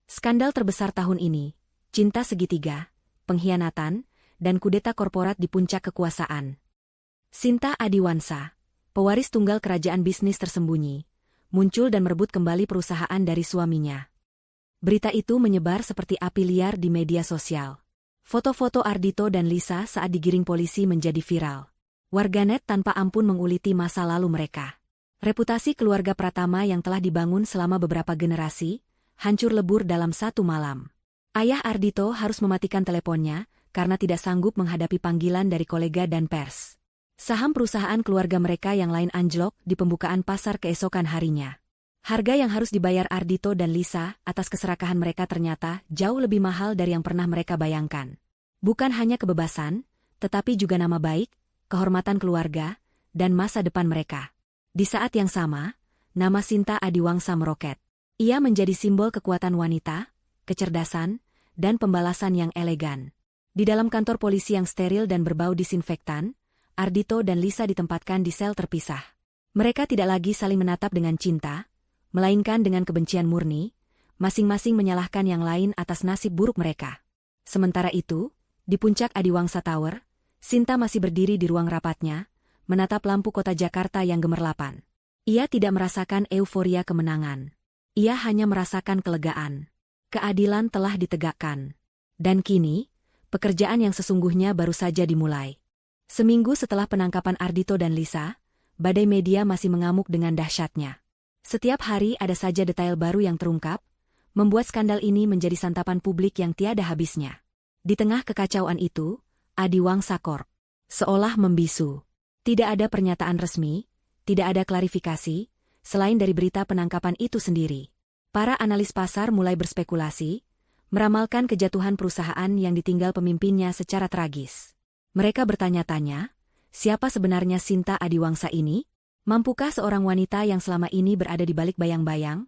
Skandal terbesar tahun ini, cinta segitiga, pengkhianatan, dan kudeta korporat di puncak kekuasaan. Sinta Adiwansa, pewaris tunggal kerajaan bisnis tersembunyi, muncul dan merebut kembali perusahaan dari suaminya. Berita itu menyebar seperti api liar di media sosial. Foto-foto Ardhito dan Lisa saat digiring polisi menjadi viral. Warganet tanpa ampun menguliti masa lalu mereka. Reputasi keluarga Pratama yang telah dibangun selama beberapa generasi, hancur lebur dalam satu malam. Ayah Ardhito harus mematikan teleponnya, karena tidak sanggup menghadapi panggilan dari kolega dan pers. Saham perusahaan keluarga mereka yang lain anjlok di pembukaan pasar keesokan harinya. Harga yang harus dibayar Ardhito dan Lisa atas keserakahan mereka ternyata jauh lebih mahal dari yang pernah mereka bayangkan. Bukan hanya kebebasan, tetapi juga nama baik, kehormatan keluarga, dan masa depan mereka. Di saat yang sama, nama Sinta Adiwangsa meroket. Ia menjadi simbol kekuatan wanita, kecerdasan, dan pembalasan yang elegan. Di dalam kantor polisi yang steril dan berbau disinfektan, Ardhito dan Lisa ditempatkan di sel terpisah. Mereka tidak lagi saling menatap dengan cinta, melainkan dengan kebencian murni, masing-masing menyalahkan yang lain atas nasib buruk mereka. Sementara itu, di puncak Adiwangsa Tower, Sinta masih berdiri di ruang rapatnya, menatap lampu kota Jakarta yang gemerlapan. Ia tidak merasakan euforia kemenangan. Ia hanya merasakan kelegaan. Keadilan telah ditegakkan. Dan kini, pekerjaan yang sesungguhnya baru saja dimulai. Seminggu setelah penangkapan Ardhito dan Lisa, badai media masih mengamuk dengan dahsyatnya. Setiap hari ada saja detail baru yang terungkap, membuat skandal ini menjadi santapan publik yang tiada habisnya. Di tengah kekacauan itu, Adiwangsa Corp seolah membisu. Tidak ada pernyataan resmi, tidak ada klarifikasi, selain dari berita penangkapan itu sendiri. Para analis pasar mulai berspekulasi, meramalkan kejatuhan perusahaan yang ditinggal pemimpinnya secara tragis. Mereka bertanya-tanya, siapa sebenarnya Sinta Adiwangsa ini? Mampukah seorang wanita yang selama ini berada di balik bayang-bayang,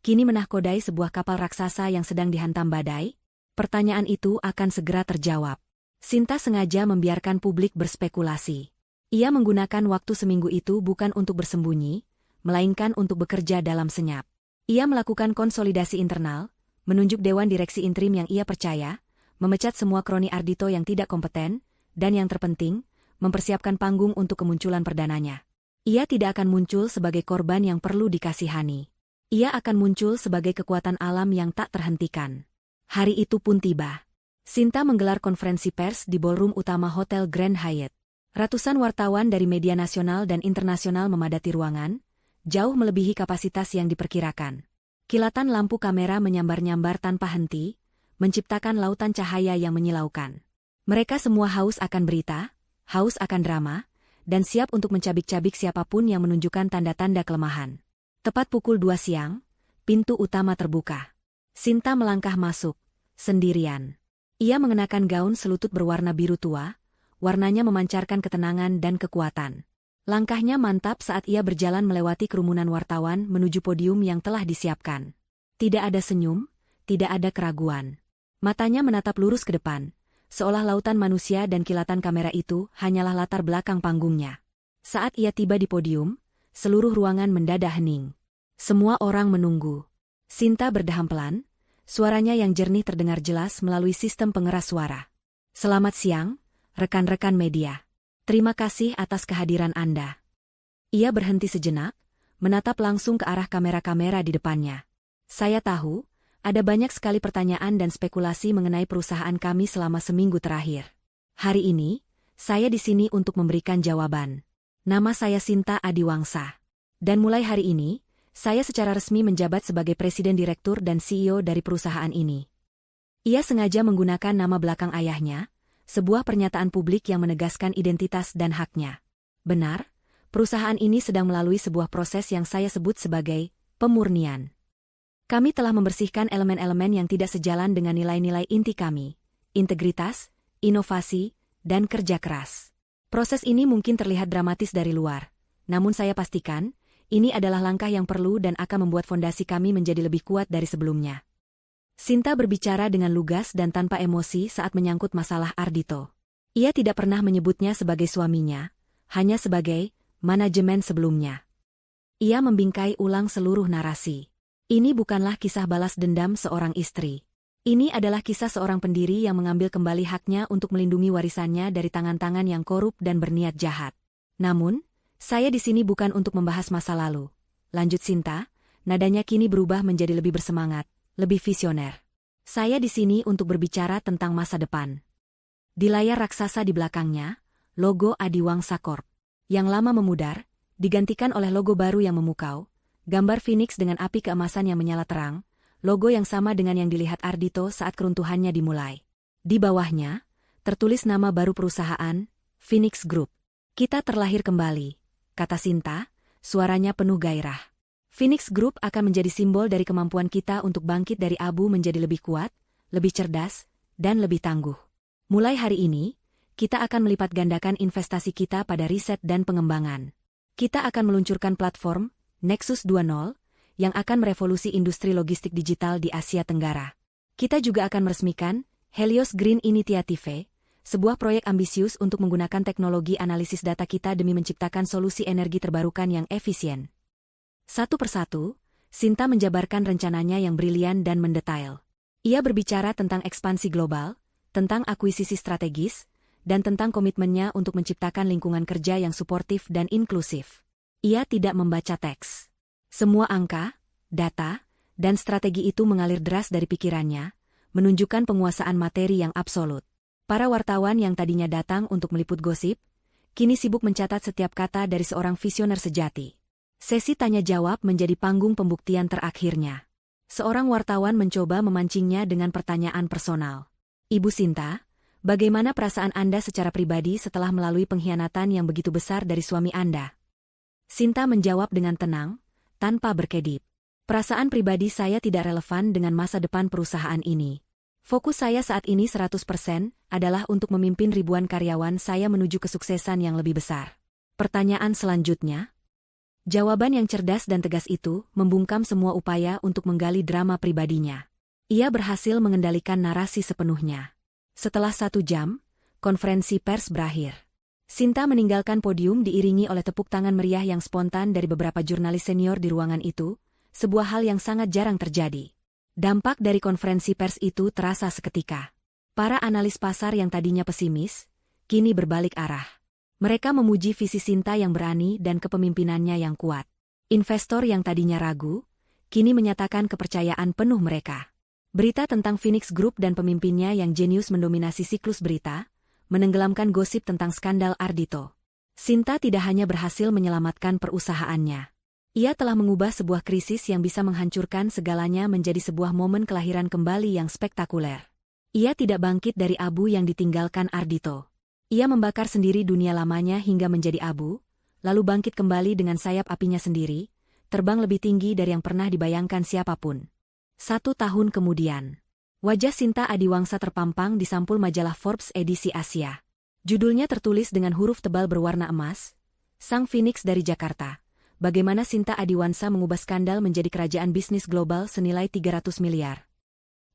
kini menahkodai sebuah kapal raksasa yang sedang dihantam badai? Pertanyaan itu akan segera terjawab. Sinta sengaja membiarkan publik berspekulasi. Ia menggunakan waktu seminggu itu bukan untuk bersembunyi, melainkan untuk bekerja dalam senyap. Ia melakukan konsolidasi internal, menunjuk dewan direksi interim yang ia percaya, memecat semua kroni Ardhito yang tidak kompeten, dan yang terpenting, mempersiapkan panggung untuk kemunculan perdananya. Ia tidak akan muncul sebagai korban yang perlu dikasihani. Ia akan muncul sebagai kekuatan alam yang tak terhentikan. Hari itu pun tiba. Sinta menggelar konferensi pers di ballroom utama Hotel Grand Hyatt. Ratusan wartawan dari media nasional dan internasional memadati ruangan, jauh melebihi kapasitas yang diperkirakan. Kilatan lampu kamera menyambar-nyambar tanpa henti, menciptakan lautan cahaya yang menyilaukan. Mereka semua haus akan berita, haus akan drama, dan siap untuk mencabik-cabik siapapun yang menunjukkan tanda-tanda kelemahan. Tepat pukul 2 siang, pintu utama terbuka. Sinta melangkah masuk, sendirian. Ia mengenakan gaun selutut berwarna biru tua, warnanya memancarkan ketenangan dan kekuatan. Langkahnya mantap saat ia berjalan melewati kerumunan wartawan menuju podium yang telah disiapkan. Tidak ada senyum, tidak ada keraguan. Matanya menatap lurus ke depan, seolah lautan manusia dan kilatan kamera itu hanyalah latar belakang panggungnya. Saat ia tiba di podium, seluruh ruangan mendadak hening. Semua orang menunggu. Sinta berdeham pelan, suaranya yang jernih terdengar jelas melalui sistem pengeras suara. Selamat siang, rekan-rekan media. Terima kasih atas kehadiran Anda. Ia berhenti sejenak, menatap langsung ke arah kamera-kamera di depannya. Saya tahu, ada banyak sekali pertanyaan dan spekulasi mengenai perusahaan kami selama seminggu terakhir. Hari ini, saya di sini untuk memberikan jawaban. Nama saya Sinta Adiwangsa. Dan mulai hari ini, saya secara resmi menjabat sebagai Presiden Direktur dan CEO dari perusahaan ini. Ia sengaja menggunakan nama belakang ayahnya, sebuah pernyataan publik yang menegaskan identitas dan haknya. Benar, perusahaan ini sedang melalui sebuah proses yang saya sebut sebagai pemurnian. Kami telah membersihkan elemen-elemen yang tidak sejalan dengan nilai-nilai inti kami, integritas, inovasi, dan kerja keras. Proses ini mungkin terlihat dramatis dari luar, namun saya pastikan, ini adalah langkah yang perlu dan akan membuat fondasi kami menjadi lebih kuat dari sebelumnya. Sinta berbicara dengan lugas dan tanpa emosi saat menyangkut masalah Ardhito. Ia tidak pernah menyebutnya sebagai suaminya, hanya sebagai manajemen sebelumnya. Ia membingkai ulang seluruh narasi. Ini bukanlah kisah balas dendam seorang istri. Ini adalah kisah seorang pendiri yang mengambil kembali haknya untuk melindungi warisannya dari tangan-tangan yang korup dan berniat jahat. Namun, saya di sini bukan untuk membahas masa lalu. Lanjut Sinta, nadanya kini berubah menjadi lebih bersemangat, lebih visioner. Saya di sini untuk berbicara tentang masa depan. Di layar raksasa di belakangnya, logo Adiwangsa Corp. Yang lama memudar, digantikan oleh logo baru yang memukau, gambar Phoenix dengan api keemasan yang menyala terang, logo yang sama dengan yang dilihat Ardhito saat keruntuhannya dimulai. Di bawahnya, tertulis nama baru perusahaan, Phoenix Group. Kita terlahir kembali, kata Sinta, suaranya penuh gairah. Phoenix Group akan menjadi simbol dari kemampuan kita untuk bangkit dari abu menjadi lebih kuat, lebih cerdas, dan lebih tangguh. Mulai hari ini, kita akan melipat gandakan investasi kita pada riset dan pengembangan. Kita akan meluncurkan platform, Nexus 2.0, yang akan merevolusi industri logistik digital di Asia Tenggara. Kita juga akan meresmikan Helios Green Initiative, sebuah proyek ambisius untuk menggunakan teknologi analisis data kita demi menciptakan solusi energi terbarukan yang efisien. Satu persatu, Sinta menjabarkan rencananya yang brilian dan mendetail. Ia berbicara tentang ekspansi global, tentang akuisisi strategis, dan tentang komitmennya untuk menciptakan lingkungan kerja yang suportif dan inklusif. Ia tidak membaca teks. Semua angka, data, dan strategi itu mengalir deras dari pikirannya, menunjukkan penguasaan materi yang absolut. Para wartawan yang tadinya datang untuk meliput gosip, kini sibuk mencatat setiap kata dari seorang visioner sejati. Sesi tanya-jawab menjadi panggung pembuktian terakhirnya. Seorang wartawan mencoba memancingnya dengan pertanyaan personal. Ibu Sinta, bagaimana perasaan Anda secara pribadi setelah melalui pengkhianatan yang begitu besar dari suami Anda? Sinta menjawab dengan tenang, tanpa berkedip. Perasaan pribadi saya tidak relevan dengan masa depan perusahaan ini. Fokus saya saat ini 100% adalah untuk memimpin ribuan karyawan saya menuju kesuksesan yang lebih besar. Pertanyaan selanjutnya. Jawaban yang cerdas dan tegas itu membungkam semua upaya untuk menggali drama pribadinya. Ia berhasil mengendalikan narasi sepenuhnya. Setelah 1 jam, konferensi pers berakhir. Sinta meninggalkan podium diiringi oleh tepuk tangan meriah yang spontan dari beberapa jurnalis senior di ruangan itu, sebuah hal yang sangat jarang terjadi. Dampak dari konferensi pers itu terasa seketika. Para analis pasar yang tadinya pesimis, kini berbalik arah. Mereka memuji visi Sinta yang berani dan kepemimpinannya yang kuat. Investor yang tadinya ragu, kini menyatakan kepercayaan penuh mereka. Berita tentang Phoenix Group dan pemimpinnya yang jenius mendominasi siklus berita, menenggelamkan gosip tentang skandal Ardhito. Sinta tidak hanya berhasil menyelamatkan perusahaannya. Ia telah mengubah sebuah krisis yang bisa menghancurkan segalanya menjadi sebuah momen kelahiran kembali yang spektakuler. Ia tidak bangkit dari abu yang ditinggalkan Ardhito. Ia membakar sendiri dunia lamanya hingga menjadi abu, lalu bangkit kembali dengan sayap apinya sendiri, terbang lebih tinggi dari yang pernah dibayangkan siapapun. 1 tahun kemudian, wajah Sinta Adiwangsa terpampang di sampul majalah Forbes edisi Asia. Judulnya tertulis dengan huruf tebal berwarna emas, Sang Phoenix dari Jakarta. Bagaimana Sinta Adiwangsa mengubah skandal menjadi kerajaan bisnis global senilai 300 miliar.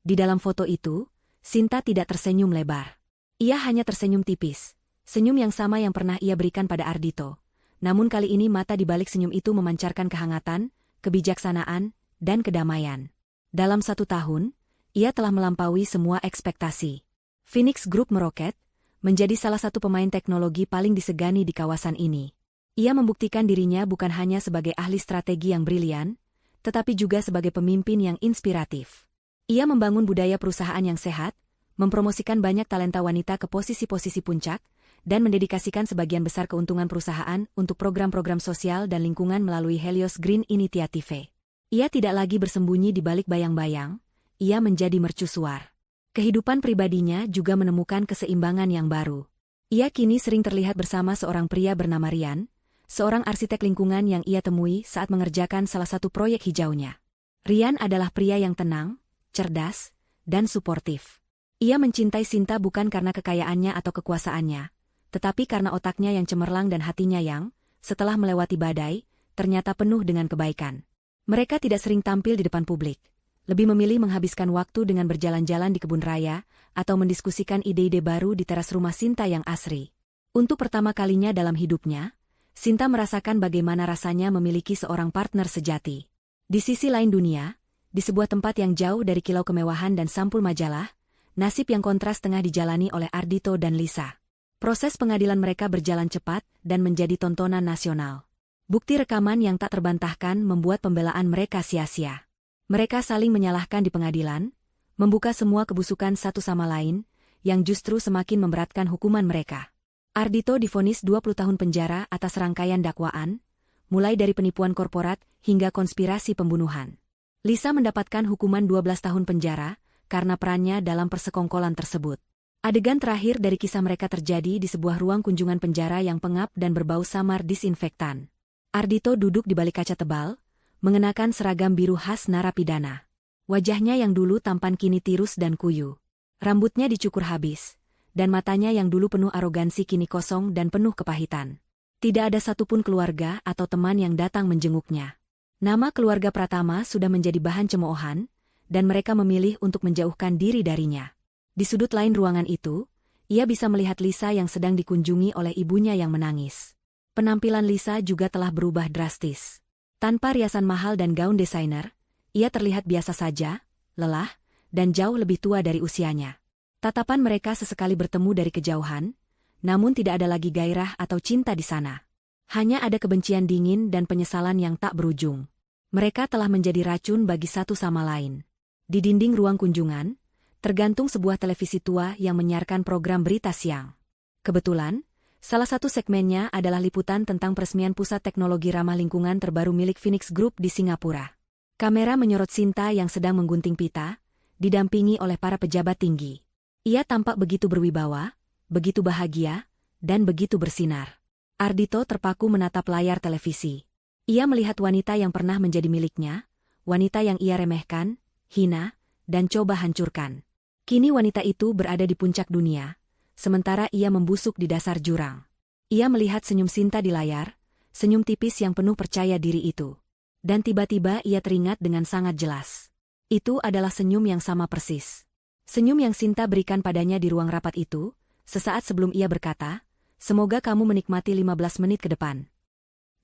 Di dalam foto itu, Sinta tidak tersenyum lebar. Ia hanya tersenyum tipis, senyum yang sama yang pernah ia berikan pada Ardhito. Namun kali ini mata di balik senyum itu memancarkan kehangatan, kebijaksanaan, dan kedamaian. Dalam 1 tahun, ia telah melampaui semua ekspektasi. Phoenix Group meroket, menjadi salah satu pemain teknologi paling disegani di kawasan ini. Ia membuktikan dirinya bukan hanya sebagai ahli strategi yang brilian, tetapi juga sebagai pemimpin yang inspiratif. Ia membangun budaya perusahaan yang sehat, mempromosikan banyak talenta wanita ke posisi-posisi puncak, dan mendedikasikan sebagian besar keuntungan perusahaan untuk program-program sosial dan lingkungan melalui Helios Green Initiative. Ia tidak lagi bersembunyi di balik bayang-bayang, ia menjadi mercusuar. Kehidupan pribadinya juga menemukan keseimbangan yang baru. Ia kini sering terlihat bersama seorang pria bernama Rian, seorang arsitek lingkungan yang ia temui saat mengerjakan salah satu proyek hijaunya. Rian adalah pria yang tenang, cerdas, dan suportif. Ia mencintai Sinta bukan karena kekayaannya atau kekuasaannya, tetapi karena otaknya yang cemerlang dan hatinya yang, setelah melewati badai, ternyata penuh dengan kebaikan. Mereka tidak sering tampil di depan publik, lebih memilih menghabiskan waktu dengan berjalan-jalan di kebun raya, atau mendiskusikan ide-ide baru di teras rumah Sinta yang asri. Untuk pertama kalinya dalam hidupnya, Sinta merasakan bagaimana rasanya memiliki seorang partner sejati. Di sisi lain dunia, di sebuah tempat yang jauh dari kilau kemewahan dan sampul majalah, nasib yang kontras tengah dijalani oleh Ardhito dan Lisa. Proses pengadilan mereka berjalan cepat dan menjadi tontonan nasional. Bukti rekaman yang tak terbantahkan membuat pembelaan mereka sia-sia. Mereka saling menyalahkan di pengadilan, membuka semua kebusukan satu sama lain, yang justru semakin memberatkan hukuman mereka. Ardhito divonis 20 tahun penjara atas rangkaian dakwaan, mulai dari penipuan korporat hingga konspirasi pembunuhan. Lisa mendapatkan hukuman 12 tahun penjara karena perannya dalam persekongkolan tersebut. Adegan terakhir dari kisah mereka terjadi di sebuah ruang kunjungan penjara yang pengap dan berbau samar disinfektan. Ardhito duduk di balik kaca tebal, mengenakan seragam biru khas narapidana. Wajahnya yang dulu tampan kini tirus dan kuyu. Rambutnya dicukur habis, dan matanya yang dulu penuh arogansi kini kosong dan penuh kepahitan. Tidak ada satupun keluarga atau teman yang datang menjenguknya. Nama keluarga Pratama sudah menjadi bahan cemoohan, dan mereka memilih untuk menjauhkan diri darinya. Di sudut lain ruangan itu, ia bisa melihat Lisa yang sedang dikunjungi oleh ibunya yang menangis. Penampilan Lisa juga telah berubah drastis. Tanpa riasan mahal dan gaun desainer, ia terlihat biasa saja, lelah, dan jauh lebih tua dari usianya. Tatapan mereka sesekali bertemu dari kejauhan, namun tidak ada lagi gairah atau cinta di sana. Hanya ada kebencian dingin dan penyesalan yang tak berujung. Mereka telah menjadi racun bagi satu sama lain. Di dinding ruang kunjungan, tergantung sebuah televisi tua yang menyiarkan program berita siang. Kebetulan, salah satu segmennya adalah liputan tentang peresmian pusat teknologi ramah lingkungan terbaru milik Phoenix Group di Singapura. Kamera menyorot Sinta yang sedang menggunting pita, didampingi oleh para pejabat tinggi. Ia tampak begitu berwibawa, begitu bahagia, dan begitu bersinar. Ardhito terpaku menatap layar televisi. Ia melihat wanita yang pernah menjadi miliknya, wanita yang ia remehkan, hina, dan coba hancurkan. Kini wanita itu berada di puncak dunia, sementara ia membusuk di dasar jurang. Ia melihat senyum Sinta di layar, senyum tipis yang penuh percaya diri itu. Dan tiba-tiba ia teringat dengan sangat jelas. Itu adalah senyum yang sama persis. Senyum yang Sinta berikan padanya di ruang rapat itu, sesaat sebelum ia berkata, "Semoga kamu menikmati 15 menit ke depan."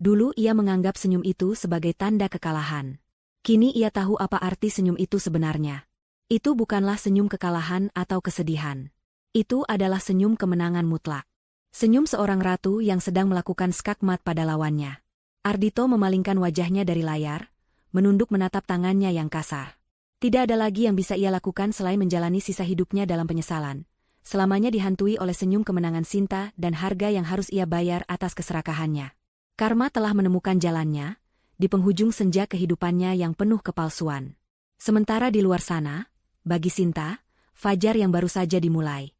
Dulu ia menganggap senyum itu sebagai tanda kekalahan. Kini ia tahu apa arti senyum itu sebenarnya. Itu bukanlah senyum kekalahan atau kesedihan. Itu adalah senyum kemenangan mutlak. Senyum seorang ratu yang sedang melakukan skakmat pada lawannya. Ardhito memalingkan wajahnya dari layar, menunduk menatap tangannya yang kasar. Tidak ada lagi yang bisa ia lakukan selain menjalani sisa hidupnya dalam penyesalan. Selamanya dihantui oleh senyum kemenangan Sinta dan harga yang harus ia bayar atas keserakahannya. Karma telah menemukan jalannya, di penghujung senja kehidupannya yang penuh kepalsuan. Sementara di luar sana, bagi Sinta, fajar yang baru saja dimulai.